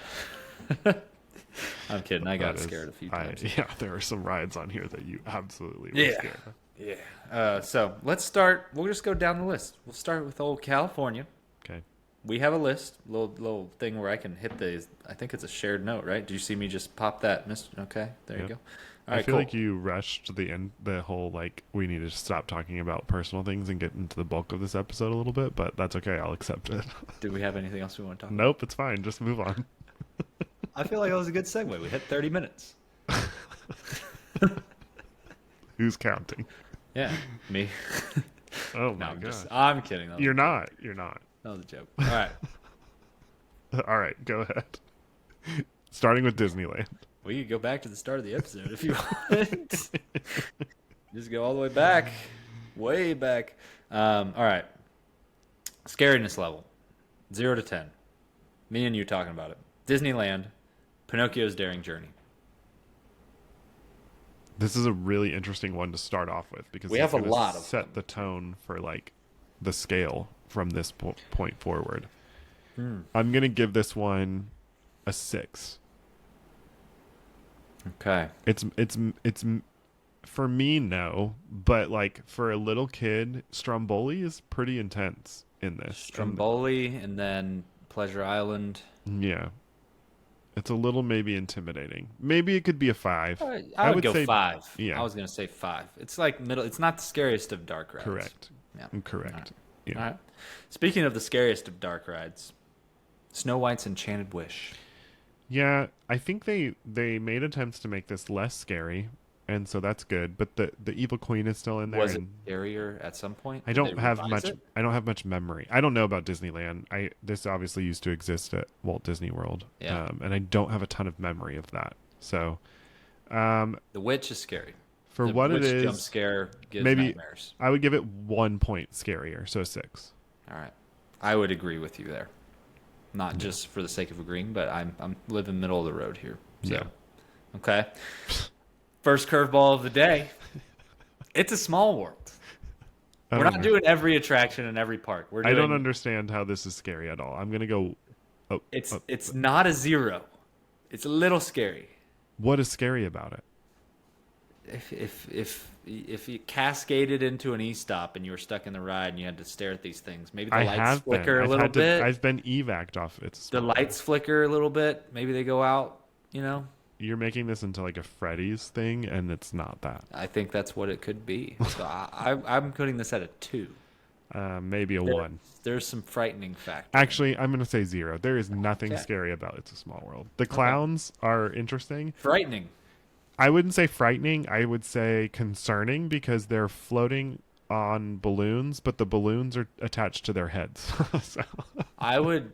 S1: I'm kidding. I got
S2: That is-
S1: scared a few times.
S2: Yeah, there are some rides on here that you absolutely were
S1: Yeah.
S2: scared of.
S1: Yeah. So let's start. We'll just go down the list. We'll start with old California.
S2: Okay.
S1: We have a list, little thing where I can hit the. I think it's a shared note, right? Do you see me just pop that? Okay, there you
S2: Yep.
S1: go. All
S2: I
S1: right,
S2: feel
S1: cool.
S2: like you rushed the whole like we need to stop talking about personal things and get into the bulk of this episode a little bit, but that's okay. I'll accept it.
S1: Do we have anything else we want to talk about?
S2: Nope, it's fine. Just move on.
S1: I feel like that was a good segue. We hit 30 minutes.
S2: Who's counting?
S1: Yeah, me.
S2: Oh
S1: No,
S2: my
S1: I'm
S2: god.
S1: I'm kidding.
S2: You're not. You're not.
S1: That was a joke. All right.
S2: All right, go ahead. Starting with Disneyland.
S1: We could go back to the start of the episode if you want. Just go all the way back. Way back. All right. Scariness level 0 to 10. Me and you talking about it. Disneyland, Pinocchio's Daring Journey.
S2: This is a really interesting one to start off with because
S1: We
S2: it's
S1: have a
S2: gonna
S1: lot of
S2: set
S1: them.
S2: the tone for like the scale from this point forward. I'm gonna give this one a 6.
S1: Okay.
S2: It's for me no, but like for a little kid, Stromboli is pretty intense in this.
S1: Stromboli and then Pleasure Island.
S2: Yeah, it's a little maybe intimidating. Maybe it could be a 5.
S1: I would go
S2: say
S1: 5.
S2: yeah.
S1: I was going to say 5. It's like middle. It's not the scariest of dark rides.
S2: Correct.
S1: Yeah.
S2: Correct.
S1: All right.
S2: Yeah.
S1: All right. Speaking of the scariest of dark rides, Snow White's Enchanted Wish.
S2: Yeah, I think they made attempts to make this less scary, and so that's good. But the Evil Queen is still in there.
S1: Was it
S2: and
S1: scarier at some point?
S2: I
S1: Did
S2: don't
S1: they
S2: have
S1: revise
S2: much.
S1: it?
S2: I don't have much memory. I don't know about Disneyland. This obviously used to exist at Walt Disney World,
S1: Yeah.
S2: and I don't have a ton of memory of that. So,
S1: The Witch is scary.
S2: for
S1: The
S2: what it
S1: Witch jump
S2: is,
S1: scare gives
S2: maybe
S1: nightmares.
S2: I would give it 1 point scarier, so a 6.
S1: All right, I would agree with you there. Not just for the sake of agreeing, but I'm living middle of the road here. So.
S2: Yeah.
S1: Okay. First curveball of the day. It's a small world.
S2: I
S1: We're
S2: don't
S1: not
S2: know.
S1: doing every attraction in every park. We're
S2: I
S1: doing,
S2: don't understand how this is scary at all. I'm gonna go. Oh,
S1: It's not a 0. It's a little scary.
S2: what is scary about it?
S1: If you cascaded into an e-stop and you were stuck in the ride and you had to stare at these things, maybe the
S2: I
S1: lights
S2: have
S1: flicker
S2: been.
S1: a little bit.
S2: I've been evac'd off. It's
S1: The lights flicker a little bit. Maybe they go out. You know,
S2: You're making this into like a Freddy's thing, and it's not that.
S1: I think that's what it could be. So I'm putting this at a 2.
S2: Maybe a
S1: There-
S2: 1.
S1: There's some frightening factor.
S2: Actually, I'm going to say 0. There is nothing
S1: Okay.
S2: scary about It's a Small World. The clowns are interesting.
S1: Frightening.
S2: I wouldn't say frightening. I would say concerning because they're floating on balloons, but the balloons are attached to their heads. So,
S1: I would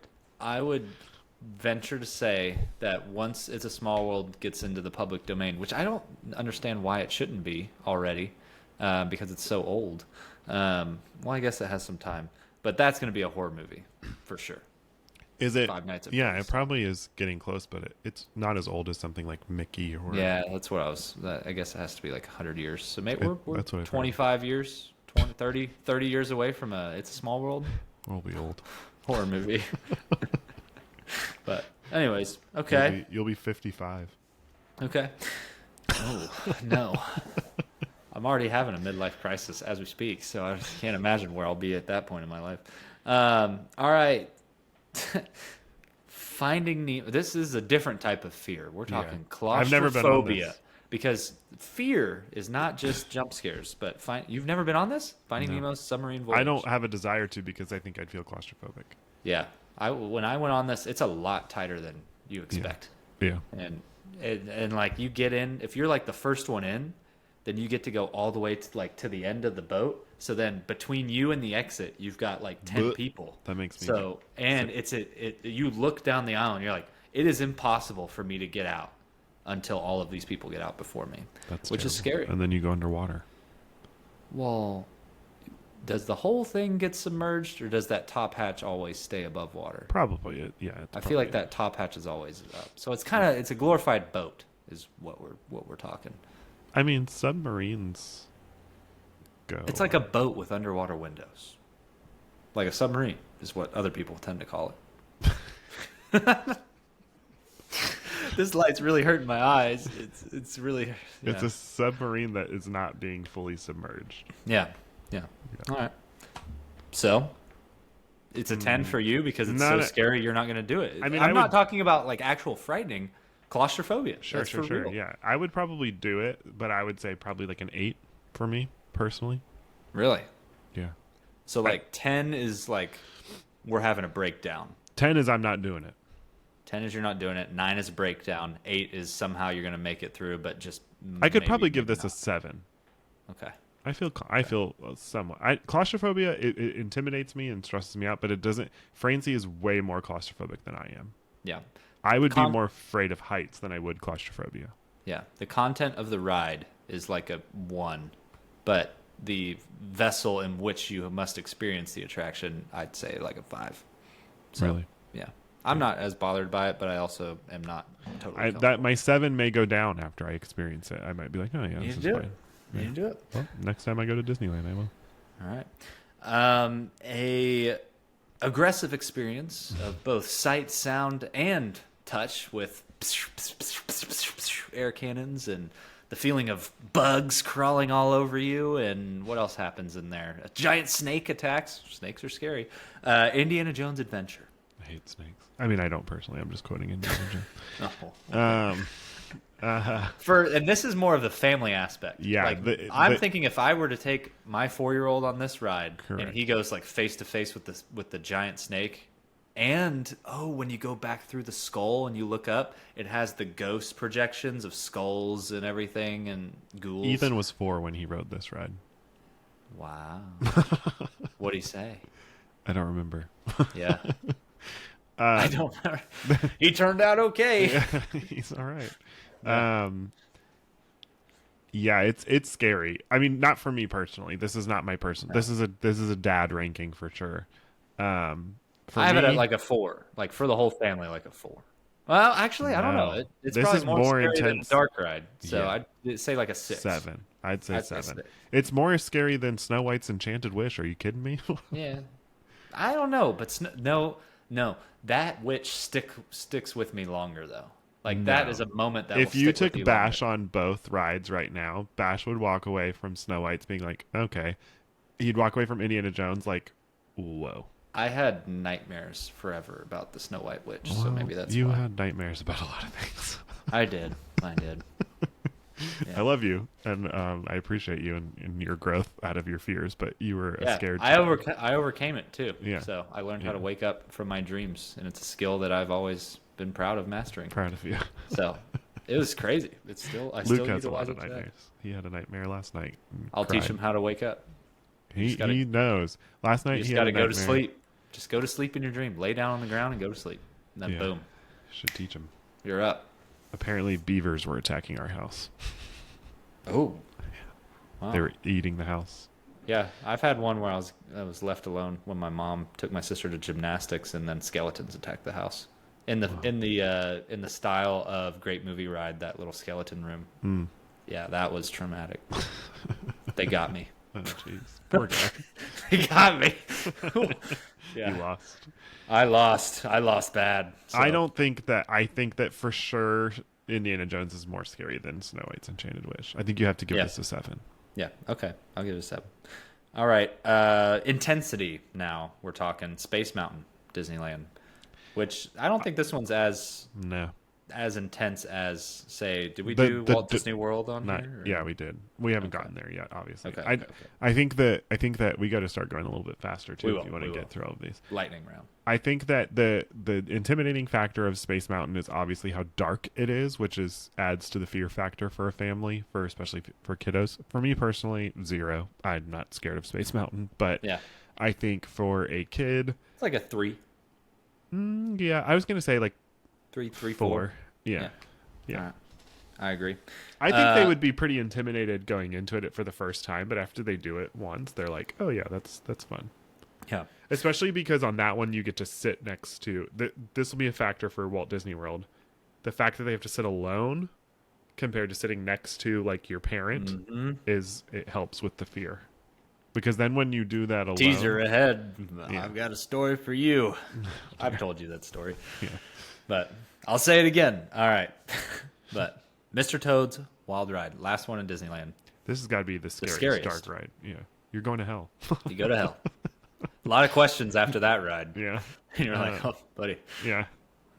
S1: venture to say that once It's a Small World gets into the public domain, which I don't understand why it shouldn't be already, because it's so old. Well, I guess it has some time, but that's going to be a horror movie for sure.
S2: is it?
S1: Five Nights at
S2: Yeah,
S1: Freddy's.
S2: it probably is getting close, but it's not as old as something like Mickey or.
S1: Yeah, that's what I was. I guess it has to be like 100 years. So maybe we're
S2: That's what I thought.
S1: 25 years, 20, 30 years away from a It's a Small World
S2: We'll be old.
S1: horror movie. But anyways, okay.
S2: You'll be 55.
S1: Okay. Oh, no. I'm already having a midlife crisis as we speak, so I can't imagine where I'll be at that point in my life. All right. Finding Nemo. This is a different type of fear. We're talking
S2: I've never been on
S1: claustrophobia.
S2: this.
S1: Because fear is not just jump scares, but you've never been on this? Finding
S2: No.
S1: Nemo's submarine voyage.
S2: I don't have a desire to because I think I'd feel claustrophobic.
S1: Yeah. When I went on this, it's a lot tighter than you expect.
S2: Yeah.
S1: And like you get in, if you're like the first one in, then you get to go all the way to the end of the boat. So then between you and the exit, you've got like 10
S2: Blech.
S1: people.
S2: That makes me.
S1: So and you look down the aisle and you're like, it is impossible for me to get out until all of these people get out before me. Which is
S2: terrible.
S1: scary.
S2: And then you go underwater.
S1: Well, does the whole thing get submerged, or does that top hatch always stay above water?
S2: Probably. Yeah.
S1: I feel like that top hatch is always up. So it's a glorified boat, is what we're talking.
S2: I mean, submarines go.
S1: It's like a boat with underwater windows. Like a submarine is what other people tend to call it. This light's really hurting my eyes. It's really
S2: It's a submarine that is not being fully submerged.
S1: yeah. All right. So it's a 10 for you because it's so scary you're not going to do it.
S2: I mean,
S1: I'm not talking about like actual frightening claustrophobia.
S2: Sure,
S1: That's for
S2: sure.
S1: real.
S2: Yeah, I would probably do it, but I would say probably like an 8 for me personally.
S1: Really?
S2: Yeah.
S1: So like 10 is like we're having a breakdown.
S2: 10 is I'm not doing it.
S1: 10 is you're not doing it. 9 is a breakdown. 8 is somehow you're going to make it through, but just
S2: I could
S1: maybe,
S2: probably give
S1: maybe
S2: this a 7.
S1: Okay.
S2: I feel somewhat. Claustrophobia it intimidates me and stresses me out, but it doesn't. Francie is way more claustrophobic than I am.
S1: Yeah.
S2: I would be more afraid of heights than I would claustrophobia.
S1: Yeah. The content of the ride is like a 1, but the vessel in which you must experience the attraction, I'd say like a 5. So,
S2: Really?
S1: Yeah. I'm not as bothered by it, but I also am not totally
S2: My 7 may go down after I experience it. I might be like, oh yeah,
S1: You
S2: this
S1: can
S2: is
S1: do
S2: fine.
S1: it. You can do it.
S2: Well, next time I go to Disneyland, I will.
S1: All right. A aggressive experience of both sight, sound, and touch with air cannons and the feeling of bugs crawling all over you. And what else happens in there? A giant snake attacks. Snakes are scary. Indiana Jones Adventure.
S2: I hate snakes. I mean, I don't personally. I'm just quoting Indiana Jones.
S1: Oh. And this is more of the family aspect.
S2: Yeah,
S1: like, I'm thinking if I were to take my 4-year-old on this ride,
S2: Correct.
S1: and he goes like face to face with the giant snake, and when you go back through the skull and you look up, it has the ghost projections of skulls and everything and ghouls.
S2: Ethan was 4 when he rode this ride.
S1: Wow. What'd he say?
S2: I don't remember.
S1: Yeah. I don't know. He turned out okay.
S2: Yeah, he's all right. Yeah, it's scary. I mean, not for me personally. This is not my person.
S1: No.
S2: This is a dad ranking for sure.
S1: I have it at like a 4, like for the whole family, like a 4. Well, actually, I don't know. It's
S2: This
S1: probably
S2: is
S1: more
S2: more
S1: scary
S2: intense.
S1: than a dark ride, so
S2: Yeah.
S1: I'd say like a 6.
S2: 7. I'd say
S1: I'd say
S2: 7.
S1: 6.
S2: It's more scary than Snow White's Enchanted Wish. Are you kidding me?
S1: Yeah, I don't know, but no, that witch sticks with me longer though. Like that is a moment that
S2: if
S1: will
S2: you
S1: stick
S2: took
S1: with you
S2: Bash
S1: longer.
S2: on both rides right now, Bash would walk away from Snow White's being like, okay. He'd walk away from Indiana Jones like, whoa.
S1: I had nightmares forever about the Snow White witch, so
S2: Well,
S1: maybe that's
S2: you
S1: why.
S2: had nightmares about a lot of things.
S1: I did. Yeah.
S2: I love you, and I appreciate you and your growth out of your fears. But you were a
S1: Yeah,
S2: scared
S1: I
S2: child.
S1: I overcame it too.
S2: Yeah.
S1: So I learned how
S2: Yeah.
S1: to wake up from my dreams, and it's a skill that I've always been proud of mastering.
S2: Proud of you.
S1: So it was crazy. It's still I
S2: Luke
S1: still
S2: has a lot
S1: utilize
S2: of
S1: it today.
S2: nightmares. He had a nightmare last night. And
S1: I'll teach
S2: cried.
S1: him how to wake up.
S2: He
S1: gotta-
S2: he knows. Last
S1: You
S2: night
S1: just
S2: he
S1: got
S2: had
S1: to
S2: a
S1: go to
S2: nightmare.
S1: sleep. Just go to sleep in your dream. Lay down on the ground and go to sleep. And then
S2: Yeah.
S1: boom,
S2: Should teach him.
S1: you're up.
S2: Apparently, beavers were attacking our house.
S1: Oh, wow.
S2: They were eating the house.
S1: Yeah, I've had one where I was left alone when my mom took my sister to gymnastics, and then skeletons attacked the house. In the style of Great Movie Ride, that little skeleton room.
S2: Mm.
S1: Yeah, that was traumatic. They got me.
S2: Oh, jeez. Poor guy.
S1: They got me.
S2: You
S1: Yeah,
S2: lost.
S1: I lost. I lost bad. So.
S2: I don't think that. I think that for sure Indiana Jones is more scary than Snow White's Enchanted Wish. I think you have to give
S1: Yeah.
S2: this a 7.
S1: Yeah. Okay. I'll give it a 7. All right. Intensity. Now we're talking Space Mountain, Disneyland, which I don't think this one's as
S2: No.
S1: intense as, say, did we
S2: The-
S1: do
S2: the-
S1: Walt
S2: the-
S1: Disney World on
S2: Not,
S1: here? Or-
S2: yeah, we did. We haven't
S1: Okay.
S2: gotten there yet, obviously.
S1: Okay,
S2: I,
S1: okay.
S2: I think that we got to start going a little bit faster too
S1: We will,
S2: if you want
S1: we
S2: to
S1: will.
S2: get through all of these.
S1: Lightning round.
S2: I think that the intimidating factor of Space Mountain is obviously how dark it is, which adds to the fear factor for a family, for especially for kiddos. For me personally, 0. I'm not scared of Space Mountain, but
S1: Yeah.
S2: I think for a kid,
S1: It's like a 3.
S2: yeah, I was gonna say like
S1: 3, 4.
S2: 4. Yeah. Yeah.
S1: All right. I agree.
S2: I think they would be pretty intimidated going into it for the first time, but after they do it once, they're like, "Oh yeah, that's fun."
S1: Yeah.
S2: Especially because on that one you get to sit next to. This will be a factor for Walt Disney World. The fact that they have to sit alone compared to sitting next to like your parent
S1: Mm-hmm.
S2: it helps with the fear. Because then when you do that alone,
S1: Teaser ahead.
S2: Yeah.
S1: I've got a story for you. I've told you that story.
S2: Yeah.
S1: But I'll say it again. All right. But Mr. Toad's Wild Ride, last one in Disneyland.
S2: This has got to be the scariest,
S1: scariest.
S2: dark ride. Yeah, you're going to hell.
S1: You go to hell. A lot of questions after that ride.
S2: Yeah,
S1: And you're like, oh, buddy.
S2: yeah.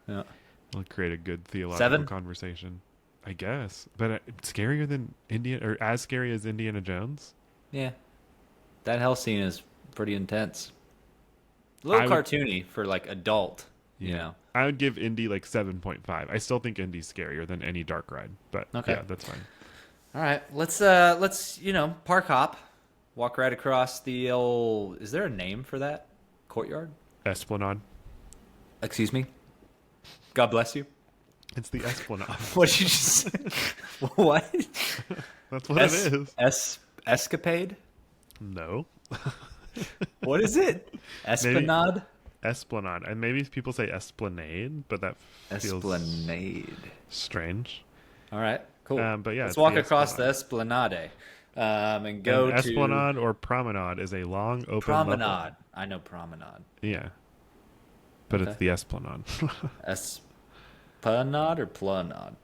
S1: Yeah.
S2: It'll create a good theological
S1: 7?
S2: conversation, I guess. But scarier than or as scary as Indiana Jones.
S1: Yeah. That hell scene is pretty intense. A little
S2: I would-
S1: cartoony for like adult, you know.
S2: I would give Indy like 7.5. I still think Indy's scarier than any dark ride, but
S1: Okay.
S2: yeah, that's fine.
S1: All right, let's park hop, walk right across the old. Is there a name for that courtyard?
S2: Esplanade.
S1: Excuse me. God bless you.
S2: It's the Esplanade.
S1: What did you just say? What?
S2: That's what it is.
S1: Escapade?
S2: No.
S1: What is it? Esplanade?
S2: Esplanade. And maybe people say Esplanade, but that feels
S1: Esplanade.
S2: strange.
S1: All right, cool.
S2: But yeah,
S1: let's
S2: it's
S1: walk
S2: the
S1: across the Esplanade, and go
S2: An
S1: to
S2: Esplanade or Promenade is a long open
S1: Promenade.
S2: level.
S1: I know Promenade.
S2: Yeah. But
S1: Okay.
S2: it's the Esplanade.
S1: Esplanade or Planade?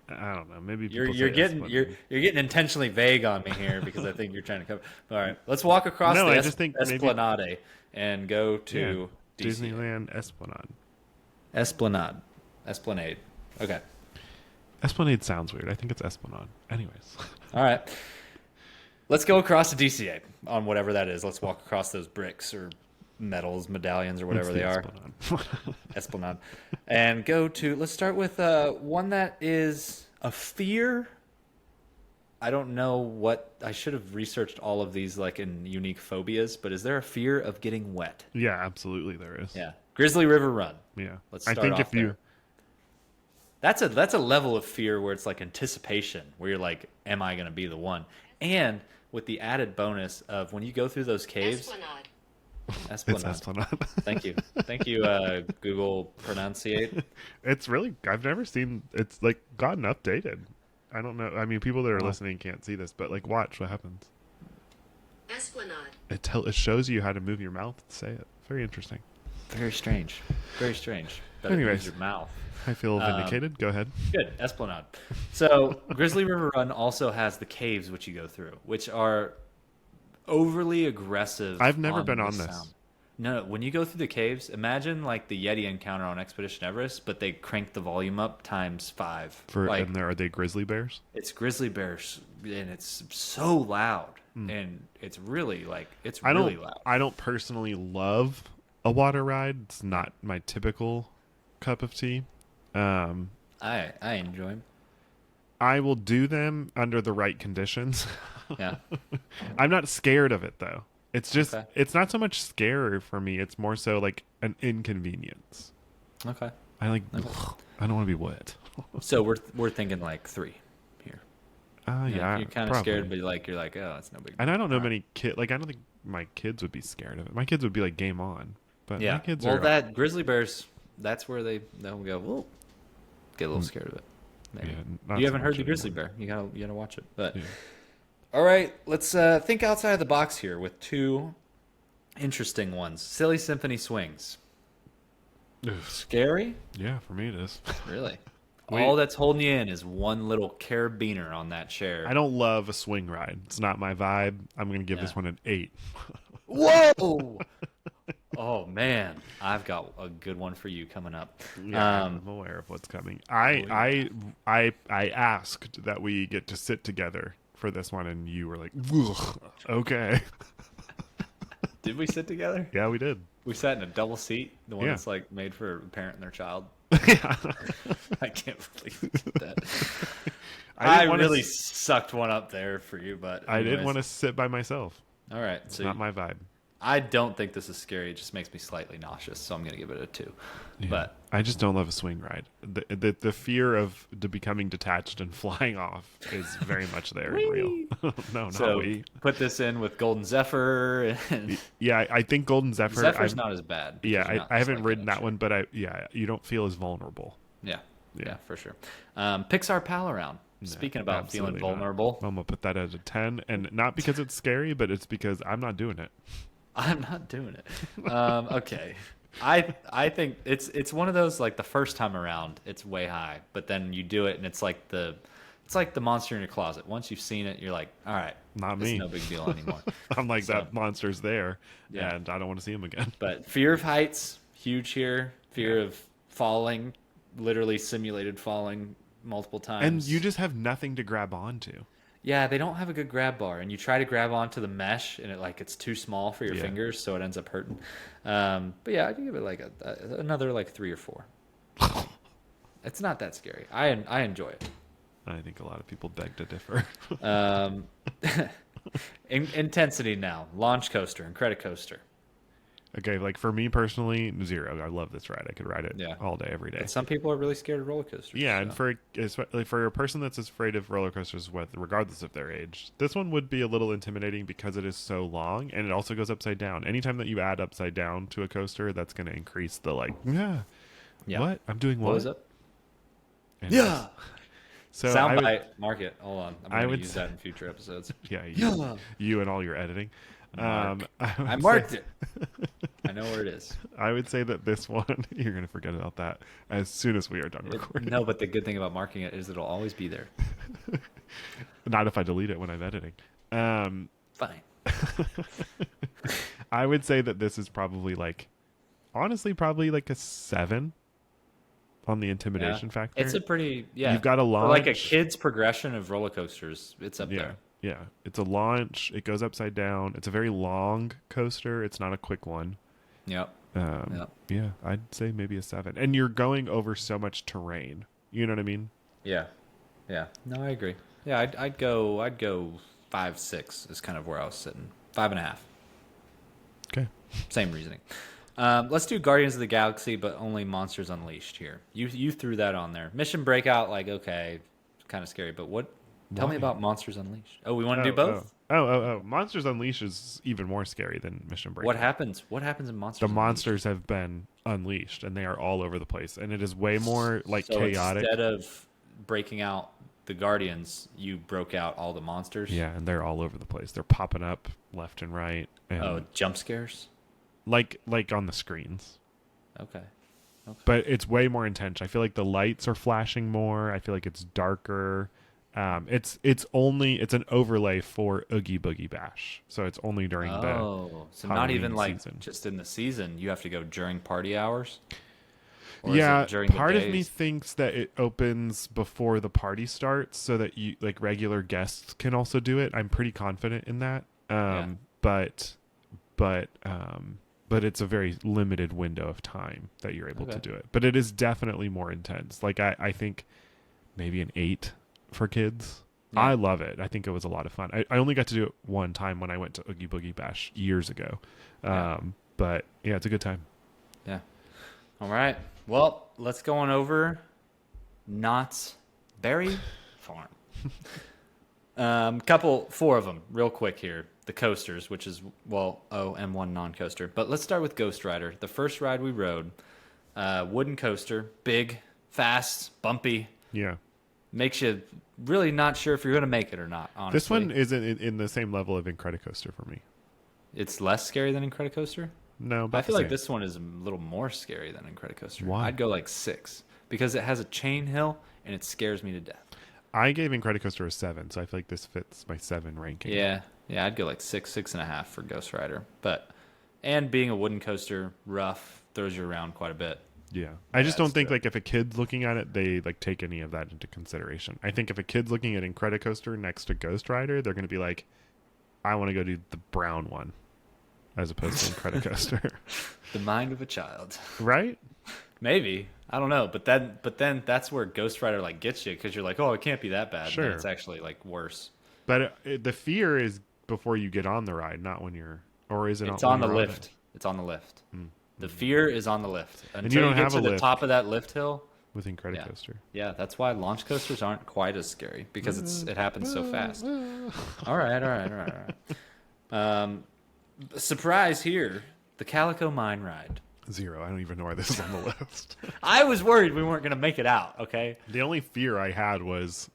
S2: I don't know. Maybe
S1: You're
S2: people say
S1: getting
S2: Esplanade.
S1: you're getting intentionally vague on me here because I think you're trying to cover. All right, let's walk across
S2: No,
S1: the
S2: I just think maybe-
S1: Esplanade and go to DC.
S2: Disneyland Esplanade.
S1: Esplanade. Okay.
S2: Esplanade sounds weird. I think it's Esplanade. Anyways.
S1: All right. Let's go across to DCA on whatever that is. Let's walk across those bricks or medals, medallions, or whatever
S2: It's
S1: they
S2: the
S1: are.
S2: Esplanade.
S1: Esplanade. And go to, let's start with one that is a fear. I don't know what, I should have researched all of these like in unique phobias, but is there a fear of getting wet?
S2: Yeah, absolutely there is.
S1: Yeah. Grizzly River Run.
S2: Yeah.
S1: Let's
S2: I
S1: start
S2: think
S1: off
S2: if you
S1: there. That's a level of fear where it's like anticipation, where you're like, am I going to be the one? And with the added bonus of when you go through those caves.
S3: Esplanade.
S2: it's
S1: Esplanade.
S2: Esplanade.
S1: Thank you, Google Pronunciate.
S2: It's really I've never seen it's like gotten updated. I don't know. I mean, people that are
S1: Oh.
S2: listening can't see this, but like watch what happens.
S3: Esplanade.
S2: It shows you how to move your mouth to say it. Very interesting.
S1: Very strange. Very strange. Better
S2: Anyways.
S1: use your mouth.
S2: I feel vindicated. Go ahead.
S1: Good, Esplanade. So Grizzly River Run also has the caves which you go through, which are overly aggressive.
S2: I've never been
S1: the
S2: on this.
S1: sound. No, when you go through the caves, imagine like the Yeti encounter on Expedition Everest, but they crank the volume up times 5. Like
S2: And there are they grizzly bears?
S1: it's grizzly bears, and it's so loud, and it's really like it's really loud.
S2: I don't personally love a water ride. It's not my typical cup of tea.
S1: I enjoy them.
S2: I will do them under the right conditions.
S1: Yeah.
S2: I'm not scared of it though. It's just
S1: Okay.
S2: it's not so much scare for me. It's more so like an inconvenience.
S1: Okay.
S2: I like
S1: Okay.
S2: I don't want to be wet.
S1: So we're thinking like 3 here.
S2: Yeah,
S1: You're kind of scared, but you're like, oh, it's no big deal.
S2: And I don't know many kids. Like I don't think my kids would be scared of it. My kids would be like game on. But
S1: Yeah.
S2: my kids
S1: Well,
S2: are
S1: that grizzly bears, that's where they'll go. Whoa, get a little scared of it. Maybe.
S2: yeah, not
S1: You
S2: so
S1: haven't heard
S2: much
S1: the grizzly
S2: anymore.
S1: bear. You gotta watch it. But
S2: Yeah.
S1: all right, let's think outside of the box here with 2 interesting ones. Silly Symphony swings. Scary?
S2: Yeah, for me it is.
S1: Really?
S2: Wait.
S1: All that's holding you in is one little carabiner on that chair.
S2: I don't love a swing ride. It's not my vibe. I'm going to give
S1: Yeah.
S2: this one an 8.
S1: Whoa! Oh man, I've got a good one for you coming up.
S2: Yeah, I'm aware of what's coming. I asked that we get to sit together for this one, and you were like, "Ugh, okay."
S1: Did we sit together?
S2: Yeah, we did.
S1: We sat in a double seat, the one
S2: Yeah.
S1: that's like made for a parent and their child.
S2: Yeah.
S1: I can't believe we did that.
S2: I
S1: I
S2: didn't wanna
S1: really
S2: s-
S1: sucked one up there for you, but
S2: I didn't
S1: anyways.
S2: want to sit by myself.
S1: All right,
S2: It's
S1: so
S2: not my vibe.
S1: I don't think this is scary. It just makes me slightly nauseous, so I'm gonna give it a 2.
S2: Yeah.
S1: But
S2: I just don't love a swing ride. The fear of becoming detached and flying off is very much there and real. No, not
S1: so
S2: we.
S1: put this in with Golden Zephyr, and
S2: Yeah, I think Golden Zephyr.
S1: Zephyr's
S2: I've-
S1: not as bad.
S2: Yeah,
S1: because you're not
S2: I haven't
S1: just, like,
S2: ridden
S1: in a
S2: that
S1: chair.
S2: one, but you don't feel as vulnerable.
S1: Yeah,
S2: Yeah.
S1: yeah, for sure. Pixar Pal Around. Speaking about feeling
S2: Absolutely not.
S1: vulnerable,
S2: I'm gonna put that at a 10, and not because it's scary, but it's because I'm not doing it.
S1: I'm not doing it. Okay. I think it's one of those, like, the first time around it's way high, but then you do it and it's like the monster in your closet. Once you've seen it, you're like, all right,
S2: Not
S1: this
S2: me.
S1: is no big deal anymore.
S2: I'm like
S1: So-
S2: that monster's there,
S1: Yeah.
S2: and I don't want to see him again.
S1: But fear of heights, huge here. Fear of falling, literally simulated falling multiple times.
S2: And you just have nothing to grab onto.
S1: Yeah, they don't have a good grab bar, and you try to grab onto the mesh, and it's too small for your
S2: Yeah.
S1: fingers, so it ends up hurting. But yeah, I can give it like another like 3 or 4. It's not that scary. I enjoy it.
S2: I think a lot of people beg to differ.
S1: Intensity now, launch coaster and credit coaster.
S2: Okay, like for me personally, 0. I love this ride. I could ride it
S1: Yeah.
S2: all day, every day.
S1: But some people are really scared of roller coasters.
S2: Yeah,
S1: so.
S2: and for a person that's afraid of roller coasters, regardless of their age, this one would be a little intimidating because it is so long, and it also goes upside down. Anytime that you add upside down to a coaster, that's going to increase the
S1: Yeah.
S2: What? I'm doing what?
S1: What was it?
S2: And
S1: Yeah.
S2: So I would,
S1: Soundbite, mark it. Hold on, I'm
S2: I
S1: going
S2: would
S1: to use
S2: say-
S1: that in future episodes.
S2: yeah,
S1: Yeah.
S2: you and all your editing.
S1: Mark. I
S2: would
S1: marked
S2: say-
S1: it. I know where it is.
S2: I would say that this one, you're going to forget about that as soon as we are done recording.
S1: No, but the good thing about marking it is it'll always be there.
S2: Not if I delete it when I'm editing.
S1: Fine.
S2: I would say that this is probably honestly, probably like a 7 on the intimidation factor.
S1: It's a pretty
S2: You've got a
S1: for like a
S2: launch.
S1: kid's progression of roller coasters. It's up
S2: Yeah,
S1: there.
S2: yeah. It's a launch. It goes upside down. It's a very long coaster. It's not a quick one.
S1: Yep. Yep.
S2: Yeah, I'd say maybe a 7. And you're going over so much terrain. You know what I mean?
S1: Yeah. Yeah. No, I agree. Yeah, I'd go 5, 6 is kind of where I was sitting. 5.5.
S2: Okay.
S1: Same reasoning. Let's do Guardians of the Galaxy, but only Monsters Unleashed here. You threw that on there. Mission Breakout, okay, kind of scary. But what? Tell me
S2: Why?
S1: about Monsters Unleashed. Oh, we want to do both.
S2: Oh. Monsters Unleashed is even more scary than Mission Breakout.
S1: What happens? What happens in Monsters?
S2: The
S1: Unleashed?
S2: monsters have been unleashed, and they are all over the place, and it is way more
S1: So
S2: chaotic.
S1: instead of breaking out the Guardians, you broke out all the monsters.
S2: Yeah, and they're all over the place. They're popping up left and right, and
S1: Oh, jump scares.
S2: like on the screens.
S1: Okay.
S2: But it's way more intense. I feel like the lights are flashing more. I feel like it's darker. It's an overlay for Oogie Boogie Bash, so it's only during the
S1: So not even
S2: Halloween
S1: like
S2: season.
S1: just in the season. You have to go during party hours? Or is
S2: Yeah,
S1: it during the
S2: part of me
S1: days?
S2: thinks that it opens before the party starts so that you like regular guests can also do it. I'm pretty confident in that.
S1: Yeah.
S2: But but um but it's a very limited window of time that you're able to
S1: Okay.
S2: do it. But it is definitely more intense. Like I think maybe an 8 for kids.
S1: Yeah.
S2: I love it. I think it was a lot of fun. I only got to do it one time when I went to Oogie Boogie Bash years ago.
S1: Yeah.
S2: But yeah, it's a good time.
S1: Yeah. All right. Well, let's go on over Knott's Berry Farm. Four of them, real quick here. The coasters, which is and one non-coaster. But let's start with Ghost Rider. The first ride we rode, wooden coaster, big, fast, bumpy,
S2: Yeah.
S1: makes you really not sure if you're gonna make it or not. Honestly,
S2: This one isn't in the same level of Incredicoaster for me.
S1: it's less scary than Incredicoaster.
S2: No, but
S1: I feel like this one is a little more scary than Incredicoaster.
S2: Why?
S1: I'd go like 6 because it has a chain hill and it scares me to death.
S2: I gave Incredicoaster a 7, so I feel like this fits my 7 ranking.
S1: Yeah, I'd go like 6.5 for Ghost Rider. And being a wooden coaster, rough, throws you around quite a bit.
S2: Yeah. I just don't
S1: it's
S2: think
S1: good.
S2: like if a kid's looking at it, they like take any of that into consideration. I think if a kid's looking at Incredicoaster next to Ghost Rider, they're going to be like, I want to go do the brown one as opposed to Incredicoaster.
S1: The mind of a child.
S2: Right?
S1: Maybe. I don't know, but then that's where Ghost Rider like gets you because you're like, oh, it can't be that bad.
S2: Sure.
S1: And then it's actually like worse.
S2: But the fear is before you get on the ride, not when you're, or is it?
S1: It's
S2: when
S1: on the
S2: you're
S1: lift.
S2: it?
S1: It's on the lift. The fear is on the lift. Until
S2: you don't
S1: you get
S2: have
S1: to
S2: a
S1: the
S2: lift.
S1: top of that lift hill.
S2: With Incredicoaster.
S1: Yeah, that's why launch coasters aren't quite as scary because it happens so fast. All right. Surprise here, the Calico Mine ride.
S2: 0. I don't even know why this is on the list.
S1: I was worried we weren't going to make it out, okay?
S2: The only fear I had was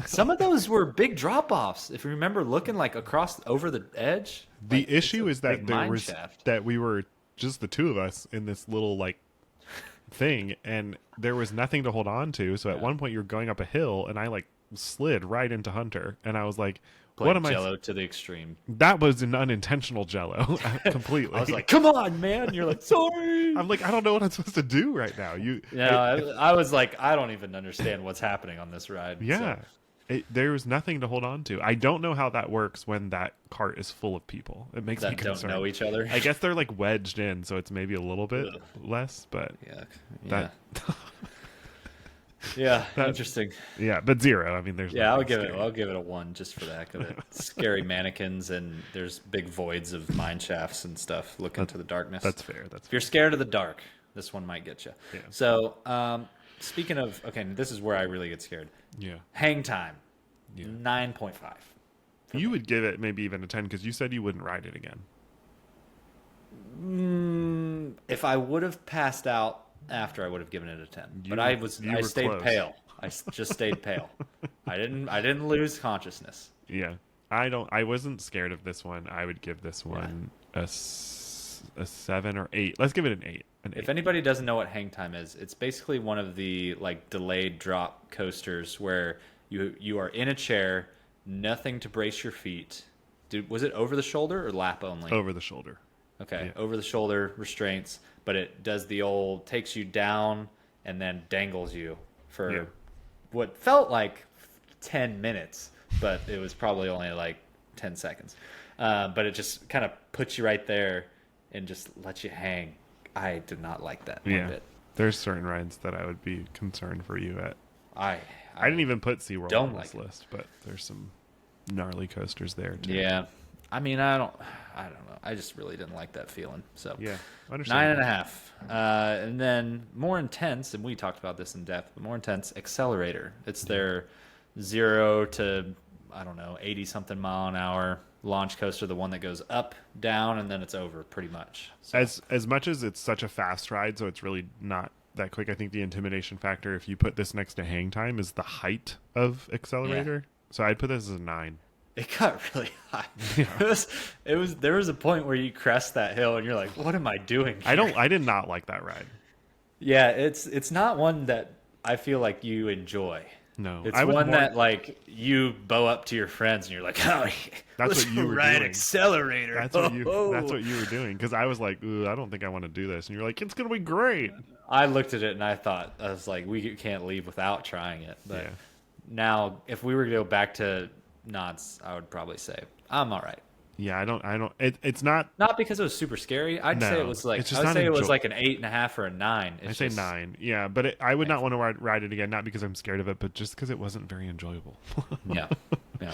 S1: Some of those were big drop-offs. If you remember looking like across over the edge.
S2: the
S1: like,
S2: issue
S1: it's
S2: is
S1: a
S2: that
S1: big
S2: there
S1: mine
S2: was
S1: shaft.
S2: that we were just the two of us in this little like thing, and there was nothing to hold on to. So at one point you're going up a hill, and I like slid right into Hunter, and I was like,
S1: Played
S2: "What am
S1: Jello to the extreme.
S2: That was an unintentional Jello, completely.
S1: I was like, "Come on, man!" You're like, "Sorry."
S2: I'm like, I don't know what I'm supposed to do right now.
S1: I was like, I don't even understand what's happening on this ride.
S2: Yeah.
S1: So,
S2: There was nothing to hold on to. I don't know how that works when that cart is full of people. It makes me
S1: that don't
S2: concerned.
S1: know each other.
S2: I guess they're like wedged in, so it's maybe a little bit
S1: Ugh.
S2: less, but
S1: Yuck.
S2: that,
S1: Yeah, interesting.
S2: yeah, but 0. I mean, there's
S1: Yeah, I'll
S2: nothing
S1: give it.
S2: scary.
S1: I'll give it a 1 just for the heck of it. Scary mannequins and there's big voids of mine shafts and stuff. Look into the darkness.
S2: That's fair. That's
S1: If you're scared of the dark, this one might get you.
S2: Yeah.
S1: So, speaking of, okay, this is where I really get scared.
S2: yeah.
S1: Hang time, 9.5.
S2: You would give it maybe even a 10 because you said you wouldn't ride it again.
S1: If I would have passed out after, I would have given it a 10. But I
S2: were
S1: stayed
S2: close.
S1: pale. Just stayed pale. I didn't lose consciousness.
S2: Yeah, I wasn't scared of this one. I would give this one a 7 or 8. Let's give it an 8.
S1: If anybody doesn't know what hang time is, it's basically one of the like delayed drop coasters where you are in a chair, nothing to brace your feet. Was it over the shoulder or lap only?
S2: Over the shoulder.
S1: Okay,
S2: Yeah.
S1: over the shoulder restraints, but it does the old takes you down and then dangles you for what felt like 10 minutes, but it was probably only like 10 seconds. But it just kind of puts you right there and just lets you hang. I did not like that one bit.
S2: There's certain rides that I would be concerned for you at.
S1: I
S2: didn't even put SeaWorld
S1: don't
S2: on
S1: like
S2: this
S1: it.
S2: list, but there's some gnarly coasters there too.
S1: Yeah. I mean, I don't know. I just really didn't like that feeling. So
S2: Yeah. Understand.
S1: 9.5. And then more intense, and we talked about this in depth, but more intense, Accelerator. It's their 0 to, I don't know, 80 something mile an hour launch coaster, the one that goes up, down, and then it's over pretty much. So,
S2: As much as it's such a fast ride, so it's really not that quick. I think the intimidation factor, if you put this next to hang time, is the height of Accelerator. So I'd put this as a 9.
S1: it got really high. There was a point where you crest that hill and you're like, what am I doing here?
S2: I did not like that ride.
S1: Yeah, it's not one that I feel like you enjoy.
S2: No,
S1: It's
S2: I was
S1: one
S2: more,
S1: that like you bow up to your friends and you're like, oh,
S2: That's
S1: let's
S2: what you were
S1: ride
S2: doing.
S1: accelerator.
S2: That's what you were doing, because I was like, ooh, I don't think I want to do this, and you're like, it's gonna be great.
S1: I looked at it and I was like, we can't leave without trying it. But
S2: Yeah.
S1: now, if we were to go back to knots, I would probably say I'm all right.
S2: Yeah, I don't. It's not.
S1: Not because it was super scary. I'd say it
S2: No,
S1: was like
S2: it's just
S1: I would
S2: not
S1: say it was
S2: enjoy-
S1: like an 8.5 or a 9.
S2: I
S1: It's
S2: say
S1: just,
S2: 9. Yeah, but I would not want to ride it again, not because I'm scared of it, but just because it wasn't very enjoyable.
S1: Yeah, yeah.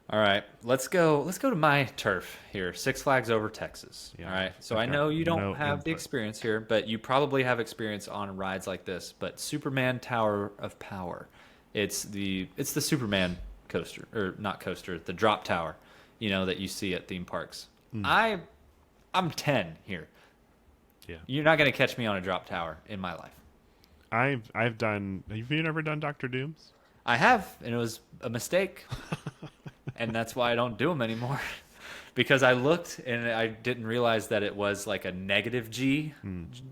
S1: All right, let's go to my turf here, Six Flags Over Texas.
S2: Yeah,
S1: All right, so
S2: I've
S1: I know
S2: got
S1: you don't
S2: no
S1: have the
S2: input.
S1: experience here, but you probably have experience on rides like this. But Superman Tower of Power, it's the Superman coaster, or not coaster, the drop tower, that you see at theme parks. I'm 10 here.
S2: Yeah,
S1: You're not gonna catch me on a drop tower in my life.
S2: I've done. Have you never done Doctor Doom's?
S1: I have, and it was a mistake. And that's why I don't do them anymore. Because I looked and I didn't realize that it was like a negative G,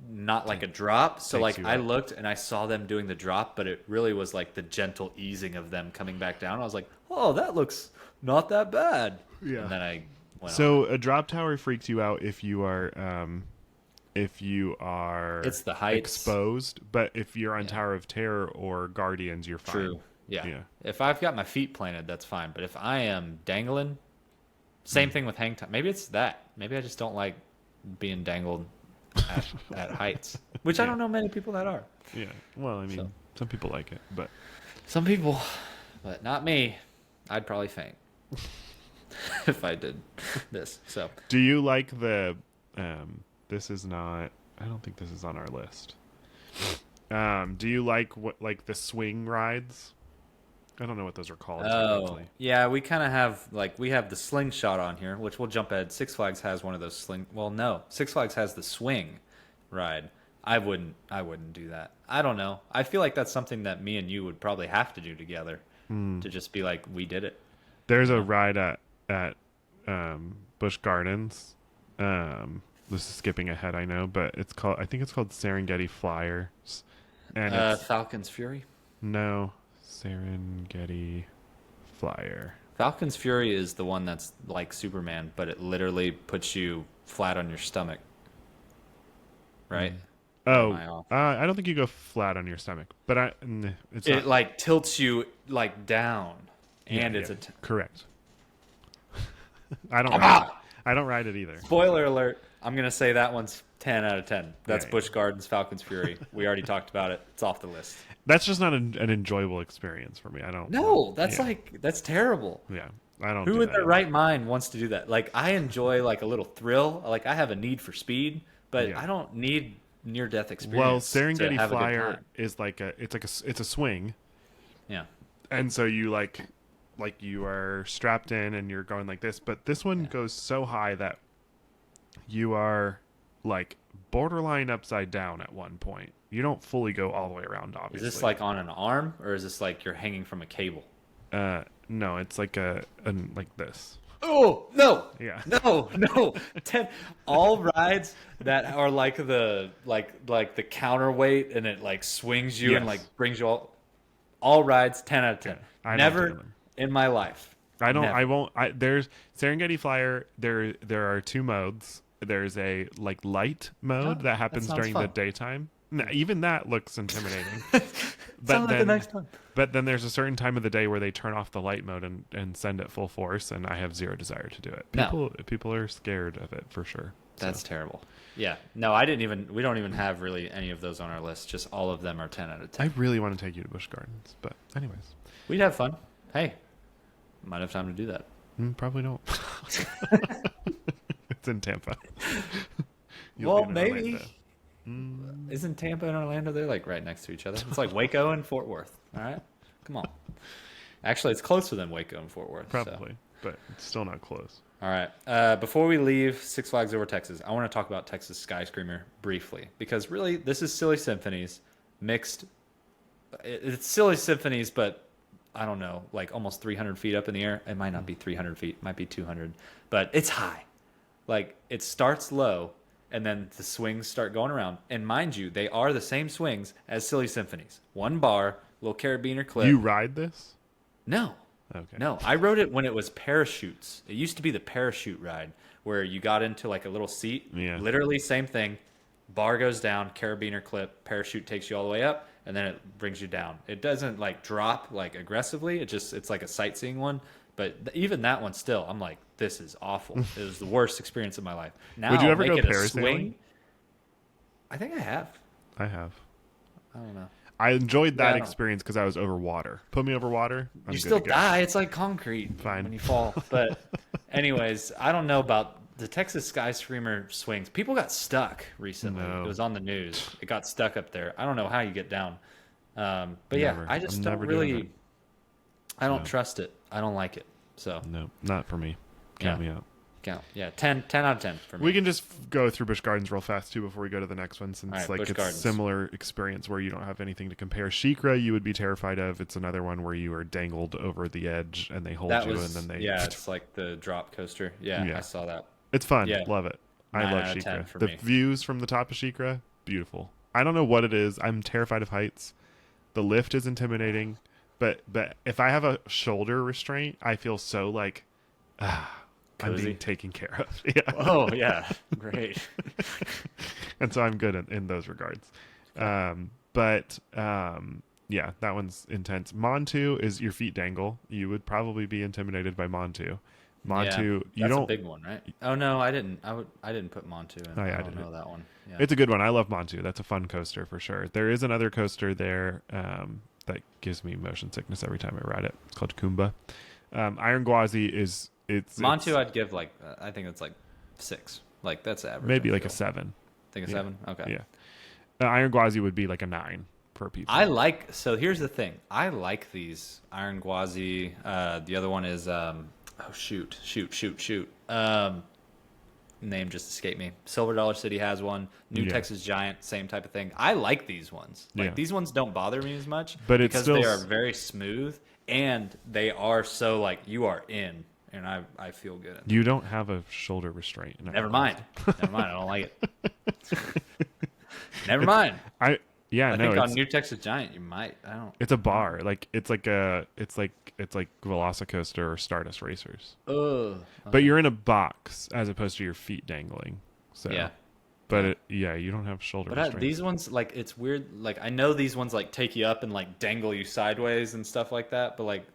S1: not like a drop. So
S2: Takes
S1: like
S2: you
S1: I
S2: up.
S1: looked and I saw them doing the drop, but it really was like the gentle easing of them coming back down. I was like, oh, that looks not that bad.
S2: Yeah.
S1: And then I went on.
S2: So a drop tower freaks you out if you are
S1: It's the heights.
S2: exposed, but if you're on Tower of Terror or Guardians, you're fine.
S1: True. Yeah.
S2: Yeah.
S1: If I've got my feet planted, that's fine. But if I am dangling, same thing with hang time. Maybe it's that. Maybe I just don't like being dangled at heights, which I don't know many people that are.
S2: Yeah. Well, I mean,
S1: So.
S2: some people like it, but
S1: Some people, but not me. I'd probably faint if I did this. So
S2: do you like the? This is not. I don't think this is on our list. Do you like the swing rides? I don't know what those are called.
S1: oh
S2: technically.
S1: yeah, we kind of have we have the slingshot on here, which we'll jump ahead. Six Flags has one of those well, no, Six Flags has the swing ride. I wouldn't do that. I don't know. I feel like that's something that me and you would probably have to do together to just be like, we did it.
S2: There's a ride at Busch Gardens. This is skipping ahead, I know, but I think it's called Serengeti Flyers, and it's
S1: Falcon's Fury.
S2: no Serengeti Flyer.
S1: Falcon's Fury is the one that's like Superman, but it literally puts you flat on your stomach. Right?
S2: Oh,
S1: Am I off?
S2: I don't think you go flat on your stomach, but it's
S1: It
S2: not,
S1: like tilts you like down, and
S2: yeah,
S1: it's
S2: yeah,
S1: a
S2: correct. I don't ride it. I don't ride it either.
S1: spoiler alert. I'm gonna say that one's 10 out of 10. That's
S2: Yeah,
S1: Busch Gardens Falcon's Fury. We already talked about it. It's off the list.
S2: That's just not an enjoyable experience for me. I don't.
S1: No, that's
S2: yeah,
S1: that's terrible.
S2: yeah. I don't.
S1: Who
S2: do
S1: in
S2: that
S1: their
S2: either.
S1: right mind wants to do that? Like I enjoy like a little thrill. Like I have a need for speed, but
S2: Yeah.
S1: I don't need near death
S2: Well,
S1: experience. to
S2: Serengeti
S1: have a good
S2: Flyer
S1: time.
S2: is it's a swing,
S1: Yeah.
S2: and so you like you are strapped in and you're going like this, but this one goes so high that you are like borderline upside down at one point. You don't fully go all the way around,
S1: Is
S2: obviously.
S1: this like on an arm, or is this like you're hanging from a cable?
S2: no, it's like like this.
S1: Oh no!
S2: Yeah.
S1: No! All rides that are like the the counterweight and it like swings you and
S2: Yes.
S1: like brings you all rides 10 out of 10.
S2: I don't do
S1: Never
S2: them.
S1: in my life.
S2: I don't.
S1: Never.
S2: I won't. There's Serengeti Flyer. There are two modes. There's a like light mode
S1: Oh,
S2: that happens
S1: sounds
S2: during the
S1: fun.
S2: daytime. No, even that looks intimidating.
S1: Sounds like a nice time.
S2: But then there's a certain time of the day where they turn off the light mode and send it full force, and I have zero desire to do it.
S1: No.
S2: People are scared of it for sure.
S1: That's terrible. Yeah. No, we don't even have really any of those on our list. Just all of them are 10 out of 10.
S2: I really want to take you to Busch Gardens, but anyways,
S1: We'd have fun. Hey, might have time to do that.
S2: probably don't. It's in Tampa.
S1: Well,
S2: be in
S1: maybe.
S2: Orlando.
S1: Isn't Tampa and Orlando, they're like right next to each other? It's like Waco and Fort Worth. All right? Come on. Actually, it's closer than Waco and Fort Worth. so.
S2: Probably, but it's still not close.
S1: All right. Before we leave Six Flags Over Texas, I want to talk about Texas Sky Screamer briefly because really this is Silly Symphonies mixed. It's Silly Symphonies, but I don't know, like almost 300 feet up in the air. It might not be 300 feet, it might be 200, but it's high. Like it starts low and then the swings start going around. And mind you, they are the same swings as Silly Symphonies. One bar, little carabiner clip.
S2: You ride this?
S1: No.
S2: Okay.
S1: No, I rode it when it was parachutes. It used to be the parachute ride where you got into like a little seat.
S2: Yeah.
S1: Literally same thing. Bar goes down, carabiner clip, parachute takes you all the way up, and then it brings you down. It doesn't like drop like aggressively. It's like a sightseeing one. But even that one still, I'm like, this is awful. It was the worst experience of my life. Now,
S2: Would you ever
S1: make
S2: go
S1: it a
S2: parasailing?
S1: swing. I think I have.
S2: I have.
S1: I don't know.
S2: I enjoyed
S1: Yeah, I
S2: that
S1: don't-
S2: experience because I was over water. Put me over water, I'm
S1: You
S2: good
S1: still
S2: to go.
S1: die. It's like concrete
S2: Fine.
S1: when you fall. But anyways, I don't know about the Texas Sky Screamer swings. People got stuck recently.
S2: No.
S1: It was on the news. It got stuck up there. I don't know how you get down. But yeah,
S2: Never.
S1: I just
S2: I'm
S1: don't
S2: never doing
S1: really.
S2: it.
S1: I don't
S2: No.
S1: trust it. I don't like it. So
S2: No, not for me. Count
S1: Yeah.
S2: me out.
S1: count. Yeah, 10 out of 10 for me.
S2: We can just go through Busch Gardens real fast too before we go to the next one, since
S1: All right,
S2: like
S1: Busch
S2: it's
S1: Gardens.
S2: a similar experience where you don't have anything to compare. Shikra, you would be terrified of. It's another one where you are dangled over the edge and they hold
S1: that
S2: you,
S1: was
S2: and then they.
S1: yeah, it's like the drop coaster. Yeah,
S2: Yeah.
S1: I saw that.
S2: It's fun.
S1: Yeah.
S2: Love it. I
S1: 9
S2: love
S1: out of 10
S2: Shikra.
S1: for
S2: The
S1: me.
S2: views from the top of Shikra, beautiful. I don't know what it is. I'm terrified of heights. The lift is intimidating, but if I have a shoulder restraint, I feel so like I'm
S1: Cozy.
S2: being taken care of. Yeah.
S1: Oh yeah, great.
S2: And so I'm good in those regards. Yeah, that one's intense. Montu is your feet dangle. You would probably be intimidated by Montu. Montu, you
S1: That's
S2: don't.
S1: a big one, right? Oh no, I didn't. I didn't put Montu in.
S2: Oh, yeah, I
S1: I don't
S2: didn't.
S1: know that one. Yeah.
S2: It's a good one. I love Montu. That's a fun coaster for sure. There is another coaster there that gives me motion sickness every time I ride it. It's called Kumba. Iron Gwazi is
S1: Montu, I'd give like I think it's like 6. Like that's average.
S2: maybe
S1: I
S2: like a
S1: feel.
S2: 7.
S1: Think a
S2: yeah.
S1: 7. Okay.
S2: Yeah. Iron Gwazi would be like a 9 for people.
S1: So here's the thing. I like these Iron Gwazi. The other one is shoot. Name just escaped me. Silver Dollar City has one. New
S2: Yeah.
S1: Texas Giant, same type of thing. I like these ones. Like
S2: Yeah.
S1: these ones don't bother me as much,
S2: But it's
S1: because
S2: still
S1: they are very smooth and they are so like you are in, and I feel good.
S2: You don't have a shoulder restraint. in
S1: Never
S2: Iron
S1: mind. Never mind. I don't like it. Never mind.
S2: Gwazi.
S1: I think on
S2: it's,
S1: New Texas Giant you might. I don't.
S2: it's a bar. Like it's like Velocicoaster or Stardust Racers.
S1: Ugh.
S2: But you're in a box as opposed to your feet dangling. So
S1: Yeah.
S2: But you don't have shoulder
S1: But
S2: restraints.
S1: these ones, like, it's weird. Like, I know these ones like take you up and like dangle you sideways and stuff like that. But like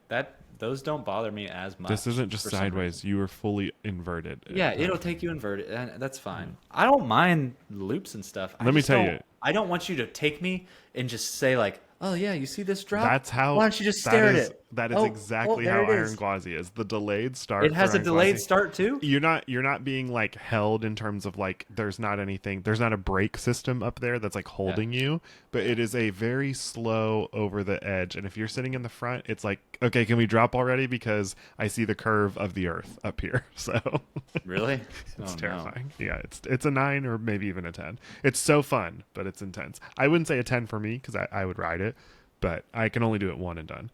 S1: those don't bother me as much.
S2: This isn't just
S1: for some
S2: sideways.
S1: reason.
S2: You are fully inverted.
S1: Yeah, it'll take you inverted, and that's fine. I don't mind loops and stuff.
S2: Let me tell you.
S1: I don't want you to take me and just say like, "Oh yeah, you see this drop?
S2: That's how.
S1: Why don't you just
S2: that
S1: stare
S2: is-
S1: at it?"
S2: That is
S1: Oh,
S2: exactly
S1: there
S2: how
S1: it
S2: Iron
S1: is.
S2: Gwazi is. The delayed start.
S1: It has
S2: for
S1: a
S2: Iron
S1: delayed
S2: Gwazi.
S1: start too.
S2: You're not being like held in terms of like there's not a brake system up there that's like holding you, but it is a very slow over the edge. And if you're sitting in the front, it's like, okay, can we drop already, because I see the curve of the earth up here. So
S1: Really?
S2: it's
S1: Oh, no.
S2: terrifying. Yeah, it's a 9 or maybe even a 10. It's so fun, but it's intense. I wouldn't say a 10 for me because I would ride it, but I can only do it one and done.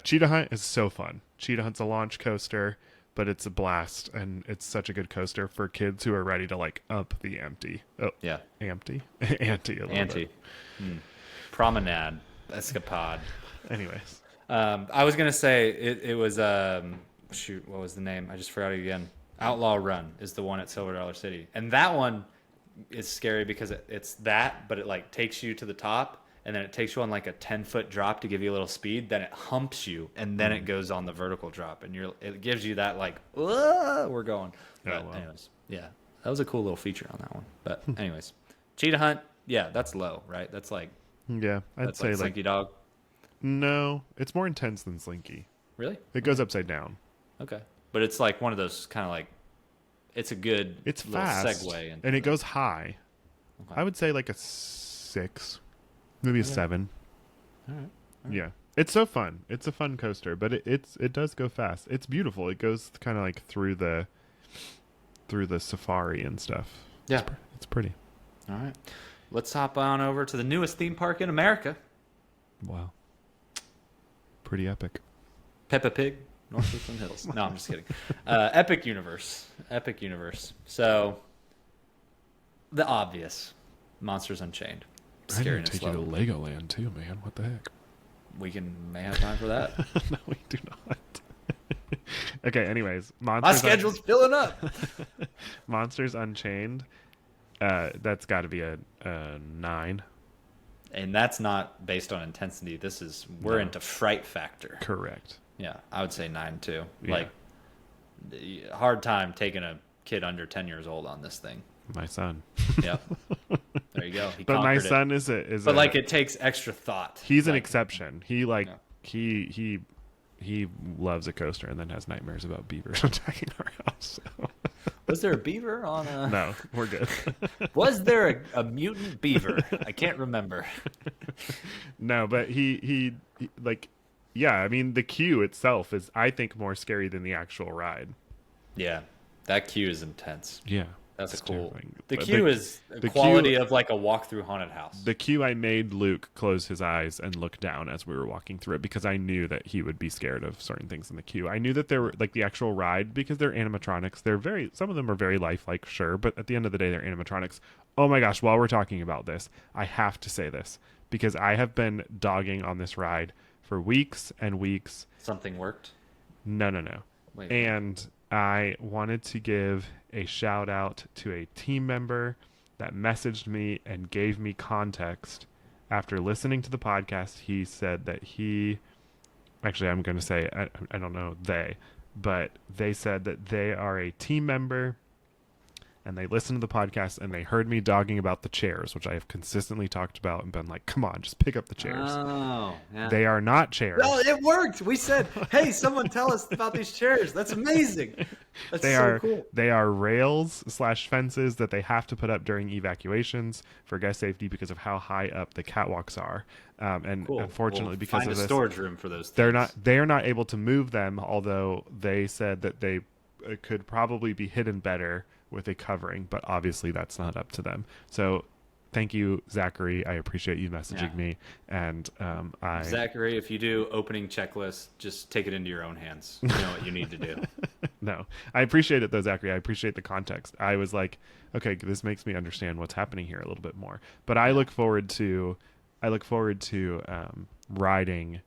S2: Cheetah Hunt is so fun. Cheetah Hunt's a launch coaster, but it's a blast, and it's such a good coaster for kids who are ready to like up the ante. Oh,
S1: Yeah.
S2: ante a little
S1: Anti.
S2: bit.
S1: Promenade. Escapade.
S2: Anyways,
S1: I was gonna say it was shoot, what was the name? I just forgot it again. Outlaw Run is the one at Silver Dollar City, and that one is scary because it's that, but it like takes you to the top, and then it takes you on like a 10-foot drop to give you a little speed. Then it humps you, and then it goes on the vertical drop, and it gives you that like, we're going. But
S2: wow.
S1: anyways, yeah, that was a cool little feature on that one. But anyways, Cheetah Hunt, yeah, that's low, right? That's like
S2: yeah, I'd
S1: that's
S2: say
S1: like
S2: like
S1: Slinky Dog.
S2: no, it's more intense than Slinky.
S1: Really?
S2: It goes upside down.
S1: Okay, but it's like one of those kind of like, it's a good
S2: It's
S1: little
S2: fast,
S1: segue into
S2: and it
S1: the-
S2: goes high.
S1: Okay.
S2: I would say like a 6, maybe a 7.
S1: All right.
S2: Yeah, it's so fun. It's a fun coaster, but it does go fast. It's beautiful. It goes kind of like through the safari and stuff.
S1: Yeah.
S2: It's pretty.
S1: All right. Let's hop on over to the newest theme park in America,
S2: Wow, pretty epic.
S1: Peppa Pig, Northwestern Hills. No, I'm just kidding. Epic Universe. Epic Universe. So, the obvious, Monsters Unchained.
S2: I didn't
S1: Scariness
S2: take you
S1: level.
S2: to Legoland too, man. What the heck?
S1: We may have time for that.
S2: No, we do not. Okay, anyways,
S1: My schedule's filling up.
S2: Monsters Unchained. That's got to be a 9.
S1: And that's not based on intensity. We're
S2: No.
S1: into fright factor.
S2: Correct.
S1: Yeah, I would say 9 too.
S2: Yeah.
S1: Like, hard time taking a kid under 10 years old on this thing.
S2: My son.
S1: Yep. There you go. He
S2: But my
S1: conquered it.
S2: son is
S1: But
S2: a,
S1: like, it takes extra thought.
S2: he's an
S1: Like,
S2: exception. He like
S1: Yeah.
S2: he loves a coaster and then has nightmares about beavers attacking our house. So.
S1: Was there a beaver on a?
S2: No, we're good.
S1: Was there a mutant beaver? I can't remember.
S2: No, but he like, yeah. I mean, the queue itself is, I think, more scary than the actual ride.
S1: Yeah, that queue is intense.
S2: Yeah,
S1: That's
S2: it's
S1: cool.
S2: terrifying.
S1: The
S2: But
S1: queue is
S2: the
S1: the quality
S2: queue-
S1: of like a walk through haunted house.
S2: The queue, I made Luke close his eyes and look down as we were walking through it because I knew that he would be scared of certain things in the queue. I knew that there were like the actual ride, because they're animatronics. Some of them are very lifelike, sure, but at the end of the day, they're animatronics. Oh my gosh, while we're talking about this, I have to say this because I have been dogging on this ride for weeks and weeks.
S1: Something worked.
S2: No.
S1: Wait.
S2: And I wanted to give a shout out to a team member that messaged me and gave me context. After listening to the podcast, he said that I'm going to say, I don't know but they said that they are a team member and they listened to the podcast and they heard me dogging about the chairs, which I have consistently talked about and been like, come on, just pick up the chairs.
S1: Oh, yeah.
S2: They are not chairs.
S1: No, it worked. We said, "Hey, someone tell us about these chairs." That's amazing. That's
S2: They
S1: so
S2: are
S1: cool.
S2: they are rails / fences that they have to put up during evacuations for guest safety because of how high up the catwalks are. And
S1: Cool.
S2: unfortunately,
S1: We'll
S2: because
S1: find
S2: of
S1: a
S2: this,
S1: storage room for those.
S2: they
S1: Things.
S2: are not able to move them. Although they said that they could probably be hidden better with a covering, but obviously that's not up to them. So thank you, Zachary. I appreciate you messaging me. And
S1: Zachary, if you do opening checklist, just take it into your own hands. You know what you need to do.
S2: No, I appreciate it though, Zachary. I appreciate the context. I was like, okay, this makes me understand what's happening here a little bit more. But I look forward to riding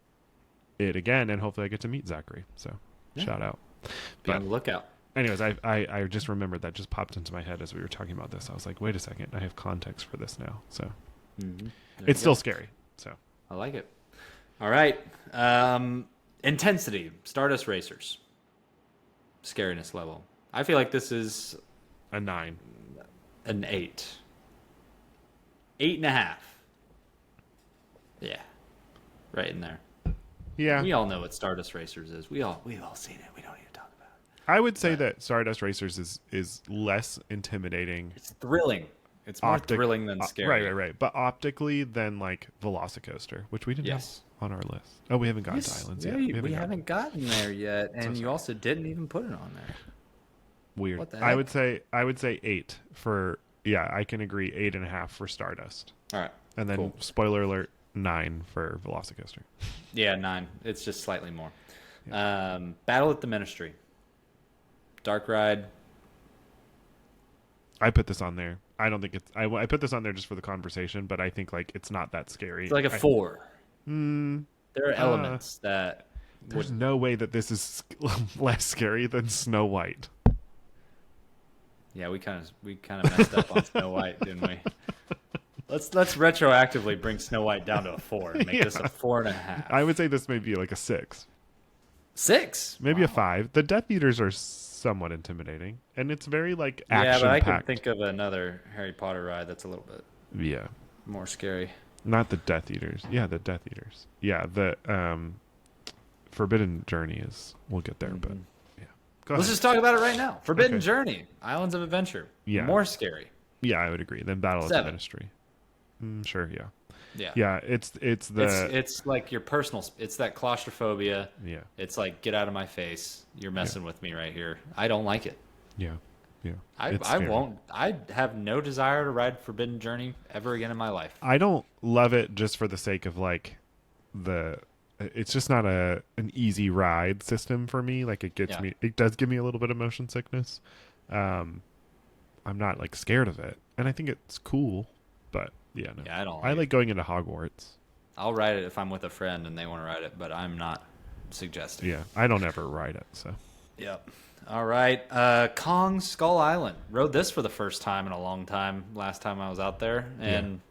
S2: it again, and hopefully I get to meet Zachary. So shout out.
S1: Be on the lookout.
S2: Anyways, I just remembered that just popped into my head as we were talking about this. I was like, wait a second, I have context for this now. So it's still scary. So
S1: I like it. All right. Intensity. Stardust Racers. Scariness level. I feel like this is
S2: a 9.
S1: an 8. 8.5. Yeah. Right in there.
S2: Yeah.
S1: We all know what Stardust Racers is. We've all seen it. We don't need to talk about it.
S2: I would say that Stardust Racers is less intimidating.
S1: It's thrilling. It's more thrilling than scary.
S2: Right. But optically than like Velocicoaster, which we didn't
S1: Yes.
S2: have on our list. Oh, we haven't gotten to Islands yet.
S1: We haven't gotten there yet, and you also didn't even put it on there.
S2: Weird.
S1: What the
S2: I
S1: heck?
S2: would say 8 for, yeah, I can agree, 8.5 for Stardust.
S1: All right.
S2: And then
S1: Cool.
S2: spoiler alert, 9 for Velocicoaster.
S1: Yeah, 9. It's just slightly more. Battle at the Ministry. Dark Ride.
S2: I put this on there. I don't think it's. I put this on there just for the conversation, but I think like it's not that scary.
S1: It's like a 4. There are elements that
S2: There's no way that this is less scary than Snow White.
S1: Yeah, we kind of messed up on Snow White, didn't we? Let's retroactively bring Snow White down to a 4 and make this a 4.5.
S2: I would say this may be like a 6,
S1: 6,
S2: maybe a 5. The Death Eaters are somewhat intimidating, and it's very like action
S1: Yeah, but I can
S2: packed.
S1: think of another Harry Potter ride that's a little bit
S2: Yeah,
S1: more scary.
S2: not the Death Eaters. Yeah, the Death Eaters. Yeah, the Forbidden Journey is. We'll get there, but yeah. Go
S1: Let's
S2: ahead.
S1: just talk about it right now. Forbidden
S2: Okay.
S1: Journey, Islands of Adventure.
S2: Yeah.
S1: More scary.
S2: Yeah, I would agree. Then Battle of the
S1: 7.
S2: Ministry. Sure. Yeah.
S1: Yeah.
S2: Yeah. It's the.
S1: It's like your personal. It's that claustrophobia.
S2: Yeah.
S1: It's like, get out of my face. You're messing with me right here. I don't like it.
S2: Yeah. Yeah.
S1: I
S2: It's scary.
S1: won't. I have no desire to ride Forbidden Journey ever again in my life.
S2: I don't love it just for the sake of like the. It's just not an easy ride system for me. Like it gets me. It does give me a little bit of motion sickness. I'm not like scared of it, and I think it's cool. But yeah, no.
S1: Yeah, I don't.
S2: I like going into Hogwarts.
S1: I'll ride it if I'm with a friend and they want to ride it, but I'm not suggesting.
S2: Yeah, I don't ever ride it, so.
S1: Yep. All right. Kong Skull Island. Rode this for the first time in a long time. Last time I was out there, and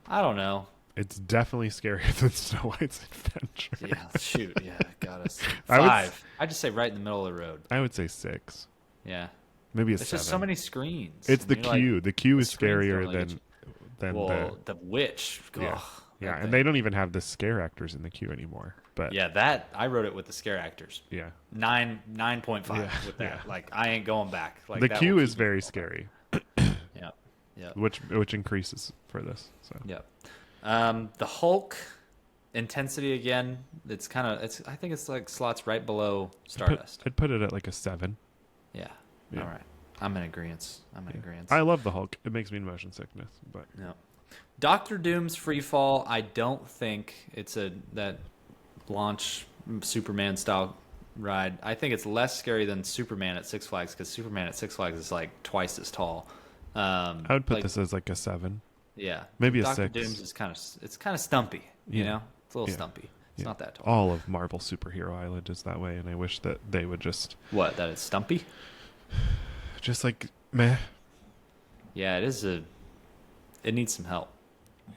S1: I don't know.
S2: It's definitely scarier than Snow White's Adventure.
S1: Yeah. Shoot. Yeah. Got us.
S2: I would
S1: 5. I just say right in the middle of the road.
S2: I would say 6.
S1: Yeah.
S2: Maybe a
S1: It's
S2: 7.
S1: just so many screens.
S2: It's the
S1: And you're like,
S2: queue. The queue is
S1: screens
S2: scarier
S1: don't really
S2: than
S1: well, the witch.
S2: Yeah.
S1: Ugh,
S2: yeah,
S1: that
S2: and
S1: thing.
S2: they don't even have the scare actors in the queue anymore. But
S1: Yeah, that I wrote it with the scare actors.
S2: yeah.
S1: 9.5
S2: Yeah,
S1: with that.
S2: yeah.
S1: Like I ain't going back. Like
S2: The
S1: that
S2: queue
S1: will
S2: is
S1: keep me
S2: very
S1: going.
S2: scary,
S1: Yeah. Yeah.
S2: which increases for this. So
S1: Yep. The Hulk intensity again. It's kind of. I think it's like slots right below Stardust.
S2: I'd put it at like a 7.
S1: Yeah.
S2: Yeah.
S1: All right. I'm in agreement.
S2: I love the Hulk. It makes me motion sickness, but
S1: Yeah. Doctor Doom's Freefall. I don't think it's that launch Superman style ride. I think it's less scary than Superman at Six Flags because Superman at Six Flags is like twice as tall.
S2: I would put
S1: like,
S2: this as like a 7.
S1: Yeah.
S2: Maybe a
S1: Doctor
S2: 6.
S1: Doom's is kind of stumpy. You
S2: Yeah.
S1: know, it's a little
S2: Yeah.
S1: stumpy. It's
S2: Yeah.
S1: not that tall.
S2: All of Marvel Superhero Island is that way, and I wish that they would just
S1: What? That it's stumpy?
S2: like meh.
S1: Yeah, it is a. It needs some help.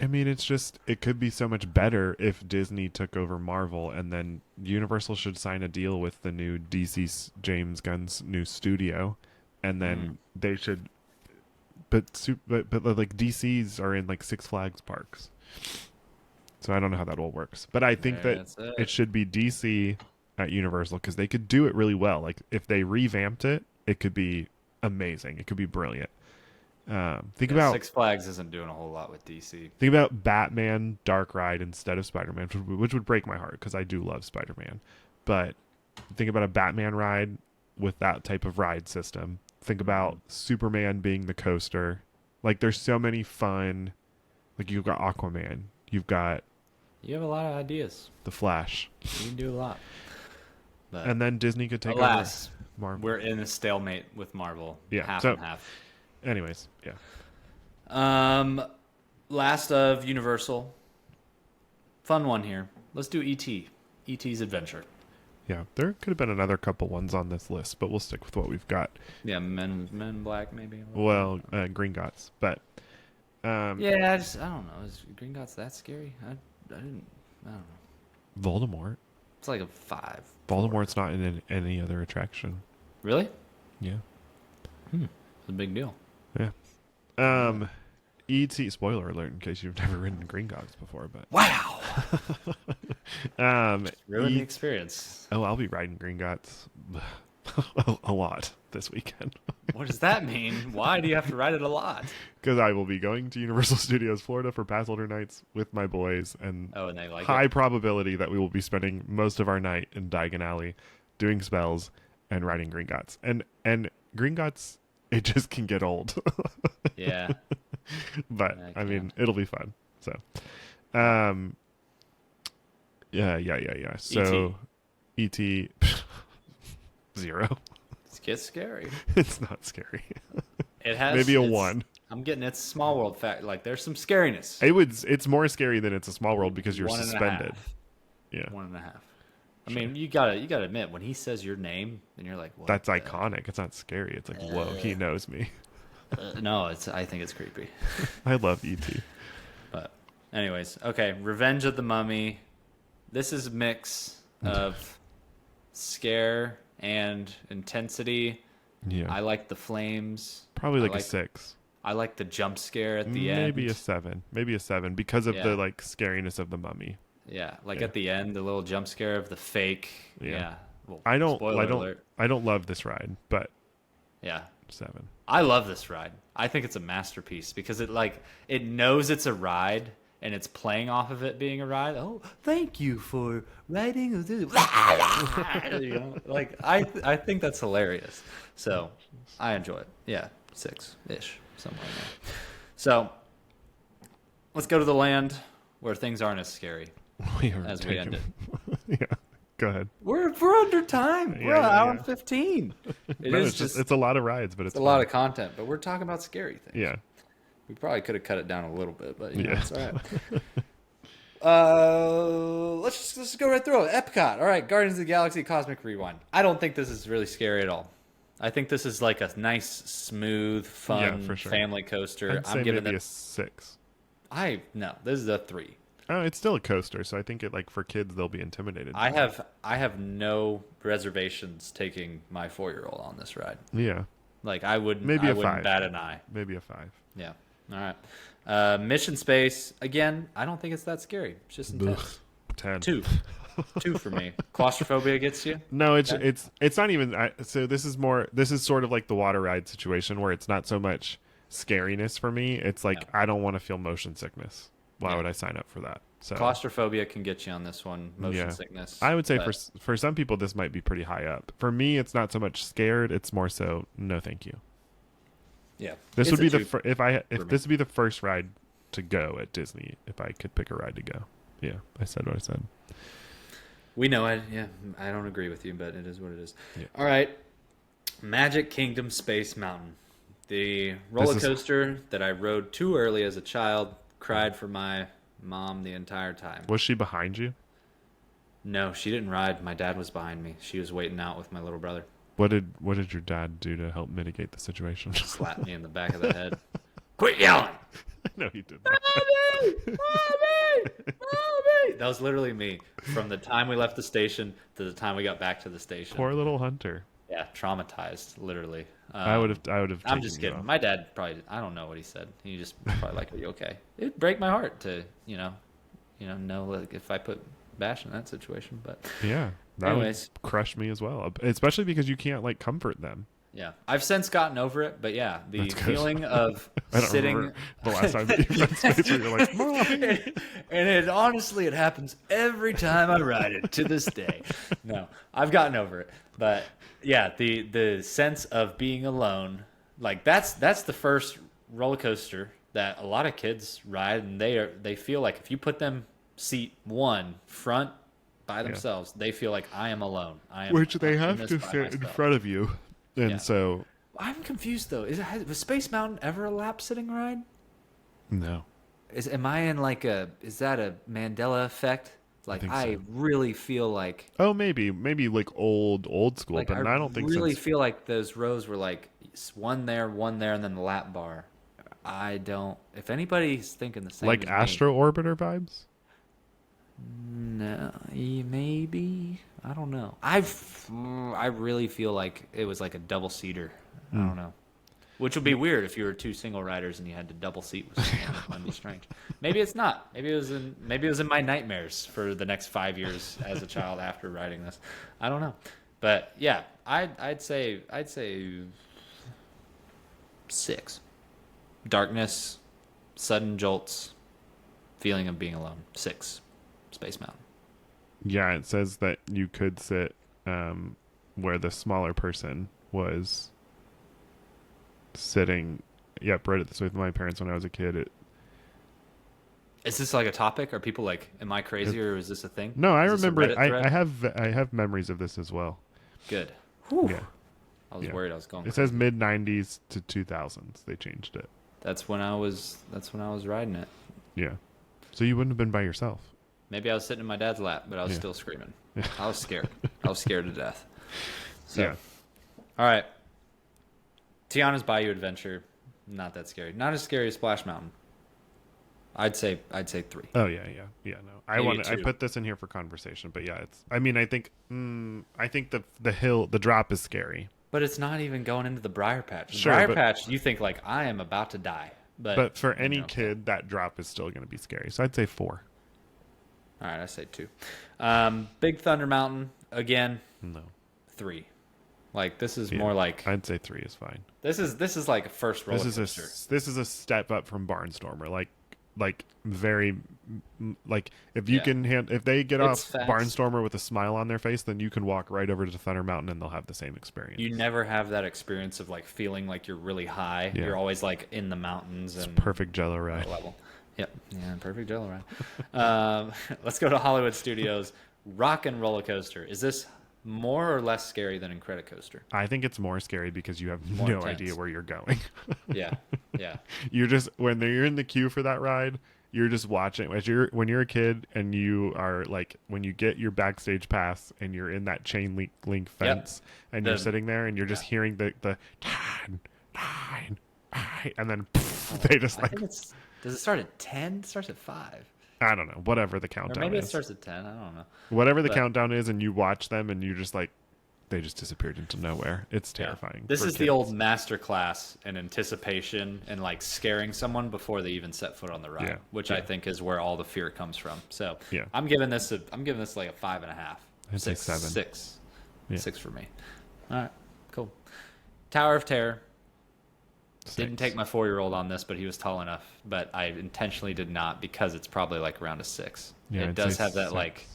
S2: I mean, it's just, it could be so much better if Disney took over Marvel, and then Universal should sign a deal with the new DC James Gunn's new studio, and then they should, but like DC's are in like Six Flags parks, so I don't know how that all works. But I think
S1: That's
S2: that
S1: it.
S2: it should be DC at Universal because they could do it really well. Like if they revamped it, it could be amazing. It could be brilliant. Think about
S1: Six Flags isn't doing a whole lot with DC.
S2: Think about Batman Dark Ride instead of Spider-Man, which would break my heart because I do love Spider-Man. But think about a Batman ride with that type of ride system. Think about Superman being the coaster. Like, there's so many fun. Like, you've got Aquaman. You've got
S1: You have a lot of ideas.
S2: The Flash.
S1: You can do a lot. But
S2: And then Disney could take
S1: alas,
S2: over Marvel.
S1: we're in a stalemate with Marvel.
S2: Yeah,
S1: Half
S2: so-
S1: and half.
S2: Anyways, yeah.
S1: Last of Universal. Fun one here. Let's do E.T. E.T.'s Adventure.
S2: Yeah, there could have been another couple ones on this list, but we'll stick with what we've got.
S1: Yeah, Men in Black maybe.
S2: Well, Green Gots. But
S1: Yeah, I don't know. Is Green Gots that scary? I don't know.
S2: Voldemort.
S1: It's like a 5.
S2: Voldemort's not in any other attraction.
S1: Really?
S2: Yeah.
S1: It's a big deal.
S2: Yeah. E.T. Spoiler alert in case you've never ridden Green Gots before, but
S1: Wow. Ruined the
S2: E-
S1: experience.
S2: oh, I'll be riding Green Gots a lot this weekend
S1: What does that mean? Why do you have to ride it a lot?
S2: because I will be going to Universal Studios Florida for Pass Holder nights with my boys, and
S1: Oh, and they like
S2: high
S1: it.
S2: probability that we will be spending most of our night in Diagon Alley doing spells and riding Green Gots. And Green Gots, it just can get old.
S1: Yeah.
S2: But
S1: Heck
S2: I mean,
S1: yeah.
S2: it'll be fun. So, yeah. So, ET 0.
S1: It gets scary.
S2: It's not scary.
S1: It has
S2: Maybe a
S1: it's-
S2: 1.
S1: I'm getting its small world fact. Like there's some scariness.
S2: It's more scary than It's a Small World because you're
S1: 1.5.
S2: suspended. Yeah,
S1: 1.5. I mean, you gotta admit when he says your name and you're like, what
S2: that's
S1: the-
S2: iconic. It's not scary. It's like, whoa, he knows me.
S1: No, I think it's creepy.
S2: I love ET.
S1: But anyways, okay. Revenge of the Mummy. This is a mix of scare and intensity.
S2: Yeah,
S1: I like the flames.
S2: probably
S1: I
S2: like a 6.
S1: I like the jump scare at the end.
S2: Maybe a 7. Maybe a 7 because of
S1: Yeah.
S2: the like scariness of the mummy.
S1: Yeah, like
S2: Yeah.
S1: at the end, the little jump scare of the fake.
S2: Yeah.
S1: Yeah. Well,
S2: I don't
S1: spoiler alert.
S2: I don't love this ride, but
S1: Yeah.
S2: 7.
S1: I love this ride. I think it's a masterpiece because it knows it's a ride and it's playing off of it being a ride. Oh, thank you for riding. You know, like I think that's hilarious. So I enjoy it. Yeah, 6-ish, something like that. So let's go to the land where things aren't as scary
S2: We are
S1: as we end it.
S2: Yeah, go ahead.
S1: We're under time. We're
S2: Yeah,
S1: an hour
S2: yeah.
S1: and 15. It
S2: No,
S1: is
S2: it's
S1: just
S2: it's a lot of rides, but it's
S1: a lot of content, but we're talking about scary things.
S2: yeah.
S1: We probably could have cut it down a little bit, but you know,
S2: Yeah.
S1: it's all right. Let's just go right through it. Epcot. All right, Guardians of the Galaxy Cosmic Rewind. I don't think this is really scary at all. I think this is like a nice, smooth,
S2: Yeah,
S1: fun
S2: for sure.
S1: family coaster.
S2: I'd say
S1: I'm giving
S2: maybe
S1: it.
S2: a 6.
S1: No, this is a 3.
S2: Oh, it's still a coaster, so I think it like for kids they'll be intimidated.
S1: I have no reservations taking my 4-year-old on this ride.
S2: Yeah,
S1: Like I wouldn't.
S2: maybe
S1: I
S2: a
S1: wouldn't
S2: 5.
S1: bat an eye.
S2: Maybe a 5.
S1: Yeah. All right. Mission Space. Again, I don't think it's that scary. It's just intense.
S2: 10.
S1: 2. 2 for me. Claustrophobia gets you.
S2: No, it's
S1: Okay.
S2: it's not even. So this is more. This is sort of like the water ride situation where it's not so much scariness for me. It's like I don't want to feel motion sickness. Why
S1: Yeah.
S2: would I sign up for that? So
S1: Claustrophobia can get you on this one. Motion
S2: Yeah.
S1: sickness.
S2: I would say
S1: but
S2: for some people this might be pretty high up. For me, it's not so much scared. It's more so no, thank you.
S1: yeah,
S2: This
S1: it's
S2: would
S1: a
S2: be the
S1: 2
S2: if
S1: me.
S2: this would be the first ride to go at Disney if I could pick a ride to go. Yeah, I said what I said.
S1: We know it. Yeah, I don't agree with you, but it is what it is.
S2: Yeah.
S1: All right. Magic Kingdom Space Mountain. The roller
S2: is-
S1: coaster that I rode too early as a child, cried for my mom the entire time.
S2: Was she behind you?
S1: No, she didn't ride. My dad was behind me. She was waiting out with my little brother.
S2: What did your dad do to help mitigate the situation?
S1: Slapped me in the back of the head. Quit yelling!
S2: No, he did not.
S1: Mommy! Mommy! Mommy! That was literally me from the time we left the station to the time we got back to the station.
S2: Poor little Hunter.
S1: Yeah, traumatized, literally.
S2: I would have.
S1: I'm
S2: taken
S1: just
S2: you
S1: kidding.
S2: off.
S1: My dad probably, I don't know what he said. He just probably like, are you okay? It'd break my heart to, know like if I put Bash in that situation. But
S2: Yeah, that
S1: Anyways.
S2: would crush me as well. Especially because you can't like comfort them.
S1: yeah, I've since gotten over it. But yeah, the
S2: That's good.
S1: feeling of
S2: I don't
S1: sitting.
S2: remember the last time that you went space where you're like, Mom.
S1: And it honestly, it happens every time I ride it to this day. No, I've gotten over it. But yeah, the sense of being alone, like that's the first roller coaster that a lot of kids ride, and they feel like if you put them seat 1 front by themselves, they feel like I am alone.
S2: Which they
S1: I'm in
S2: have
S1: this
S2: to
S1: by
S2: sit in
S1: myself.
S2: front of you, and
S1: Yeah.
S2: so
S1: I'm confused though. Was Space Mountain ever a lap sitting ride?
S2: no.
S1: Am I in like is that a Mandela effect? Like
S2: think
S1: I
S2: so.
S1: really feel like
S2: Maybe like old school,
S1: like
S2: but I don't think
S1: really
S2: since
S1: feel like those rows were like one there, and then the lap bar. I don't. If anybody's thinking the same,
S2: like
S1: as me,
S2: Astro Orbiter vibes.
S1: no, maybe I don't know. I really feel like it was like a double seater. I don't know. Which would be weird if you were 2 single riders and you had to double seat with someone. That might be strange. Maybe it's not. Maybe it was in my nightmares for the next 5 years as a child after riding this. I don't know. But yeah, I'd say 6. Darkness, sudden jolts, feeling of being alone. 6. Space Mountain.
S2: Yeah, it says that you could sit where the smaller person was sitting. Yep, right at this with my parents when I was a kid.
S1: Is this like a topic? Are people like, am I crazy or is this a thing?
S2: No, I
S1: Is this a
S2: remember it.
S1: Reddit thread?
S2: I have memories of this as well.
S1: Good.
S2: Yeah,
S1: I was
S2: Yeah.
S1: worried I was going.
S2: it says mid '90s to 2000s. They changed it.
S1: That's when I was riding it.
S2: Yeah, so you wouldn't have been by yourself.
S1: Maybe I was sitting in my dad's lap, but I was
S2: Yeah.
S1: still screaming. I was scared. I was scared to death. So,
S2: Yeah.
S1: all right. Tiana's Bayou Adventure, not that scary. Not as scary as Splash Mountain. I'd say 3.
S2: Oh yeah. No,
S1: Maybe
S2: I
S1: 2.
S2: put this in here for conversation, but yeah, it's. I mean, I think the drop is scary,
S1: But it's not even going into the Briar Patch. The
S2: Sure,
S1: Briar
S2: but-
S1: Patch, you think like I am about to die.
S2: but for any
S1: you know.
S2: kid, that drop is still going to be scary. So I'd say 4.
S1: All right, I say 2. Big Thunder Mountain, again,
S2: No,
S1: 3. Like this is
S2: Yeah.
S1: more like
S2: I'd say 3 is fine.
S1: this is like a first roller
S2: This
S1: coaster.
S2: is a step up from Barnstormer. Like very like if you
S1: Yeah.
S2: can if they get
S1: It's
S2: off
S1: fast.
S2: Barnstormer with a smile on their face, then you can walk right over to Thunder Mountain and they'll have the same experience.
S1: You never have that experience of like feeling like you're really high.
S2: Yeah.
S1: You're always like in the mountains and
S2: Perfect Jello ride.
S1: level. Yep. Yeah, perfect jello ride. Let's go to Hollywood Studios. Rock and Roller Coaster. Is this more or less scary than Incredicoaster?
S2: I think it's more scary because you have
S1: More
S2: no
S1: intense.
S2: idea where you're going.
S1: Yeah. Yeah.
S2: You're just when you're in the queue for that ride, you're just watching when you're a kid and you are like when you get your backstage pass and you're in that chain link fence and you're sitting there and you're just hearing the 10, 9, 8, and then they just like.
S1: Does it start at 10? It starts at 5.
S2: I don't know. Whatever the
S1: Or
S2: countdown
S1: maybe
S2: is.
S1: it starts at 10. I don't know.
S2: Whatever the countdown is, and you watch them, and you just like, they just disappeared into nowhere. It's terrifying.
S1: This
S2: for
S1: is
S2: kids.
S1: the old master class in anticipation and like scaring someone before they even set foot on the ride, which I think is where all the fear comes from. So I'm giving this like a 5.5.
S2: I'd say 7.
S1: 6.
S2: Yeah.
S1: 6 for me. All right, cool. Tower of Terror.
S2: 6.
S1: Didn't take my 4-year-old on this, but he was tall enough. But I intentionally did not because it's probably like around a 6.
S2: Yeah,
S1: it
S2: I'd
S1: does
S2: say
S1: have that
S2: 6.
S1: like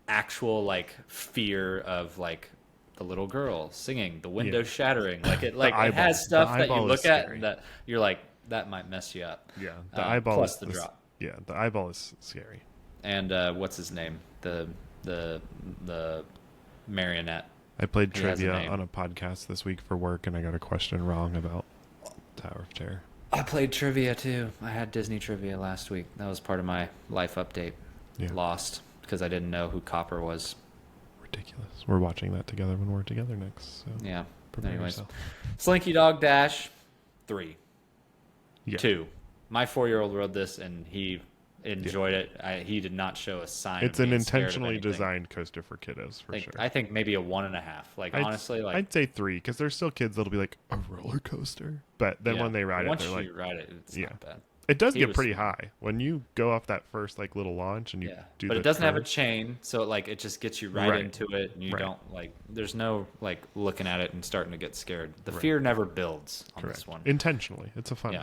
S1: actual like fear of like the little girl singing, the window shattering. Like it has stuff that you look at that you're like, that might mess you up.
S2: Yeah, the eyeball
S1: plus
S2: is
S1: the drop.
S2: Yeah, the eyeball is scary.
S1: And what's his name? The marionette.
S2: I played
S1: He has a
S2: trivia
S1: name.
S2: on a podcast this week for work, and I got a question wrong about Tower of Terror.
S1: I played trivia too. I had Disney trivia last week. That was part of my life update.
S2: Yeah.
S1: Lost because I didn't know who Copper was.
S2: Ridiculous. We're watching that together when we're together next. So
S1: Yeah.
S2: prepare
S1: Anyways,
S2: yourself.
S1: Slinky Dog Dash, 3.
S2: Yeah.
S1: 2. My 4-year-old rode this and he enjoyed it. He did not show a sign.
S2: It's
S1: of
S2: an
S1: being scared of
S2: intentionally
S1: anything.
S2: designed coaster for kiddos, for sure.
S1: I think maybe a 1.5. Like honestly, like
S2: I'd say 3 because there's still kids that'll be like a roller coaster, but then when they ride it,
S1: once
S2: they're like,
S1: you ride it, it's not bad.
S2: it does
S1: He
S2: get
S1: was-
S2: pretty high when you go off that first like little launch and you do.
S1: But
S2: the
S1: it doesn't have a
S2: curve.
S1: chain, so it just gets you right into it, and you
S2: Right.
S1: don't like. There's no like looking at it and starting to get scared. The fear never builds on
S2: Correct.
S1: this one.
S2: Intentionally, it's a fun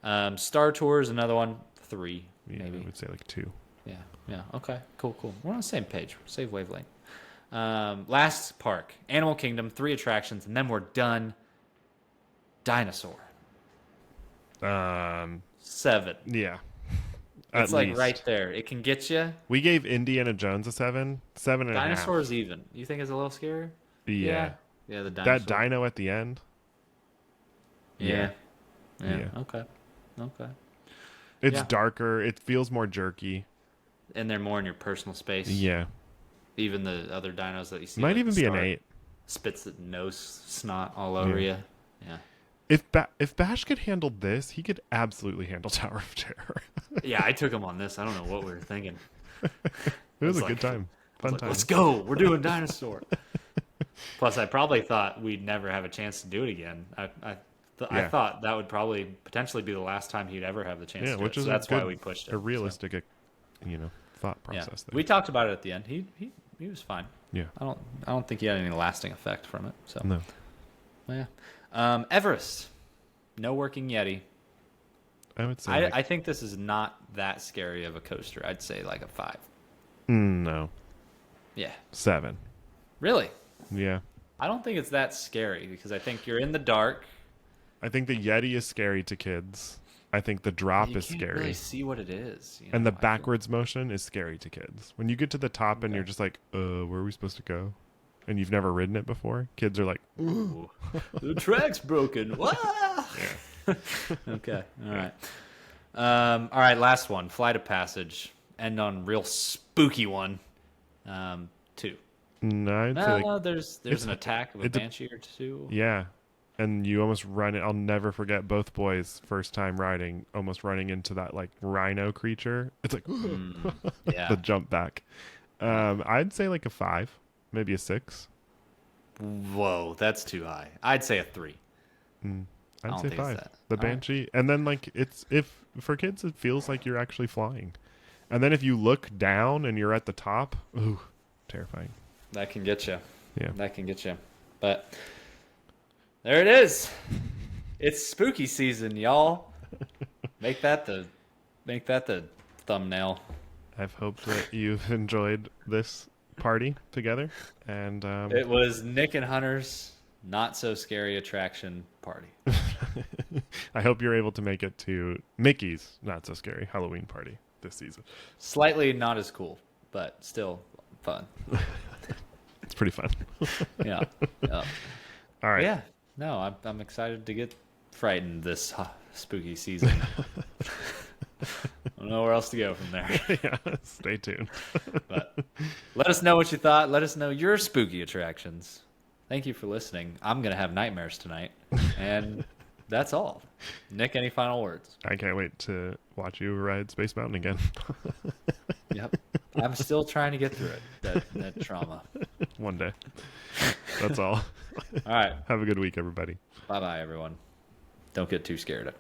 S2: one.
S1: Star Tours, another one, 3
S2: Yeah,
S1: maybe.
S2: I would say like 2.
S1: Yeah. Okay. Cool. We're on the same page. Save wavelength. Last park, Animal Kingdom, 3 attractions, and then we're done. Dinosaur, 7.
S2: Yeah.
S1: It's
S2: At
S1: like
S2: least.
S1: right there. It can get you.
S2: We gave Indiana Jones a 7, 7.5.
S1: Dinosaur's even. You think it's a little scarier?
S2: Yeah.
S1: Yeah. The dinosaur.
S2: That dino at the end.
S1: Yeah.
S2: Yeah.
S1: Okay.
S2: It's
S1: Yeah.
S2: darker. It feels more jerky.
S1: And they're more in your personal space.
S2: Yeah.
S1: Even the other dinos that you see.
S2: Might
S1: like
S2: even
S1: the
S2: be an
S1: Star
S2: 8.
S1: Spits the nose snot all over you. Yeah.
S2: If Bash could handle this, he could absolutely handle Tower of Terror.
S1: Yeah, I took him on this. I don't know what we were thinking.
S2: It was a
S1: like-
S2: good time. Fun time.
S1: Let's go. We're doing dinosaur. Plus, I probably thought we'd never have a chance to do it again. I thought that would probably potentially be the last time he'd ever have the chance
S2: Yeah,
S1: to do
S2: which
S1: it.
S2: is
S1: So that's
S2: a good,
S1: why we pushed it.
S2: a realistic, thought
S1: Yeah.
S2: process. There.
S1: We talked about it at the end. He was fine.
S2: Yeah.
S1: I don't think he had any lasting effect from it. So
S2: No.
S1: yeah. Everest. No working Yeti.
S2: I would say
S1: I think this is not that scary of a coaster. I'd say like a 5.
S2: no.
S1: Yeah.
S2: 7.
S1: Really?
S2: Yeah.
S1: I don't think it's that scary because I think you're in the dark.
S2: I think the Yeti is scary to kids. I think the drop
S1: You
S2: is
S1: can't
S2: scary.
S1: really see what it is.
S2: And the
S1: I feel-
S2: backwards motion is scary to kids. When you get to the top and you're just like, where are we supposed to go? And you've never ridden it before, kids are like,
S1: Ooh. The track's broken. Wah! Okay. All right. All right. Last one. Flight of Passage. End on real spooky one. 2.
S2: no, I'd say like,
S1: There's an attack of a
S2: it's a-
S1: banshee or 2.
S2: yeah. And you almost run it. I'll never forget both boys' first time riding, almost running into that like rhino creature. It's like,
S1: Yeah.
S2: the jump back. I'd say like a 5, maybe a 6.
S1: Whoa, that's too high. I'd say a 3. I
S2: I'd
S1: don't
S2: say
S1: think it's
S2: 5.
S1: that.
S2: The
S1: All right.
S2: banshee, and then like if for kids it feels like you're actually flying, and then if you look down and you're at the top, ooh, terrifying.
S1: That can get you.
S2: Yeah.
S1: That can get you. But there it is. It's spooky season, y'all. Make that the thumbnail.
S2: I've hoped that you've enjoyed this party together, and
S1: It was Nick and Hunter's not so scary attraction party.
S2: I hope you're able to make it to Mickey's not so scary Halloween party this season.
S1: Slightly not as cool, but still fun.
S2: It's pretty fun.
S1: Yeah. Yeah.
S2: All right.
S1: Yeah. No, I'm excited to get frightened this spooky season. I don't don't know where else to go from there.
S2: Yeah, stay tuned.
S1: But let us know what you thought. Let us know your spooky attractions. Thank you for listening. I'm going to have nightmares tonight. And that's all. Nick, any final words?
S2: I can't wait to watch you ride Space Mountain again.
S1: Yep. I'm still trying to get through it, that trauma.
S2: One day. That's all.
S1: All right.
S2: Have a good week, everybody.
S1: Bye-bye, everyone. Don't get too scared.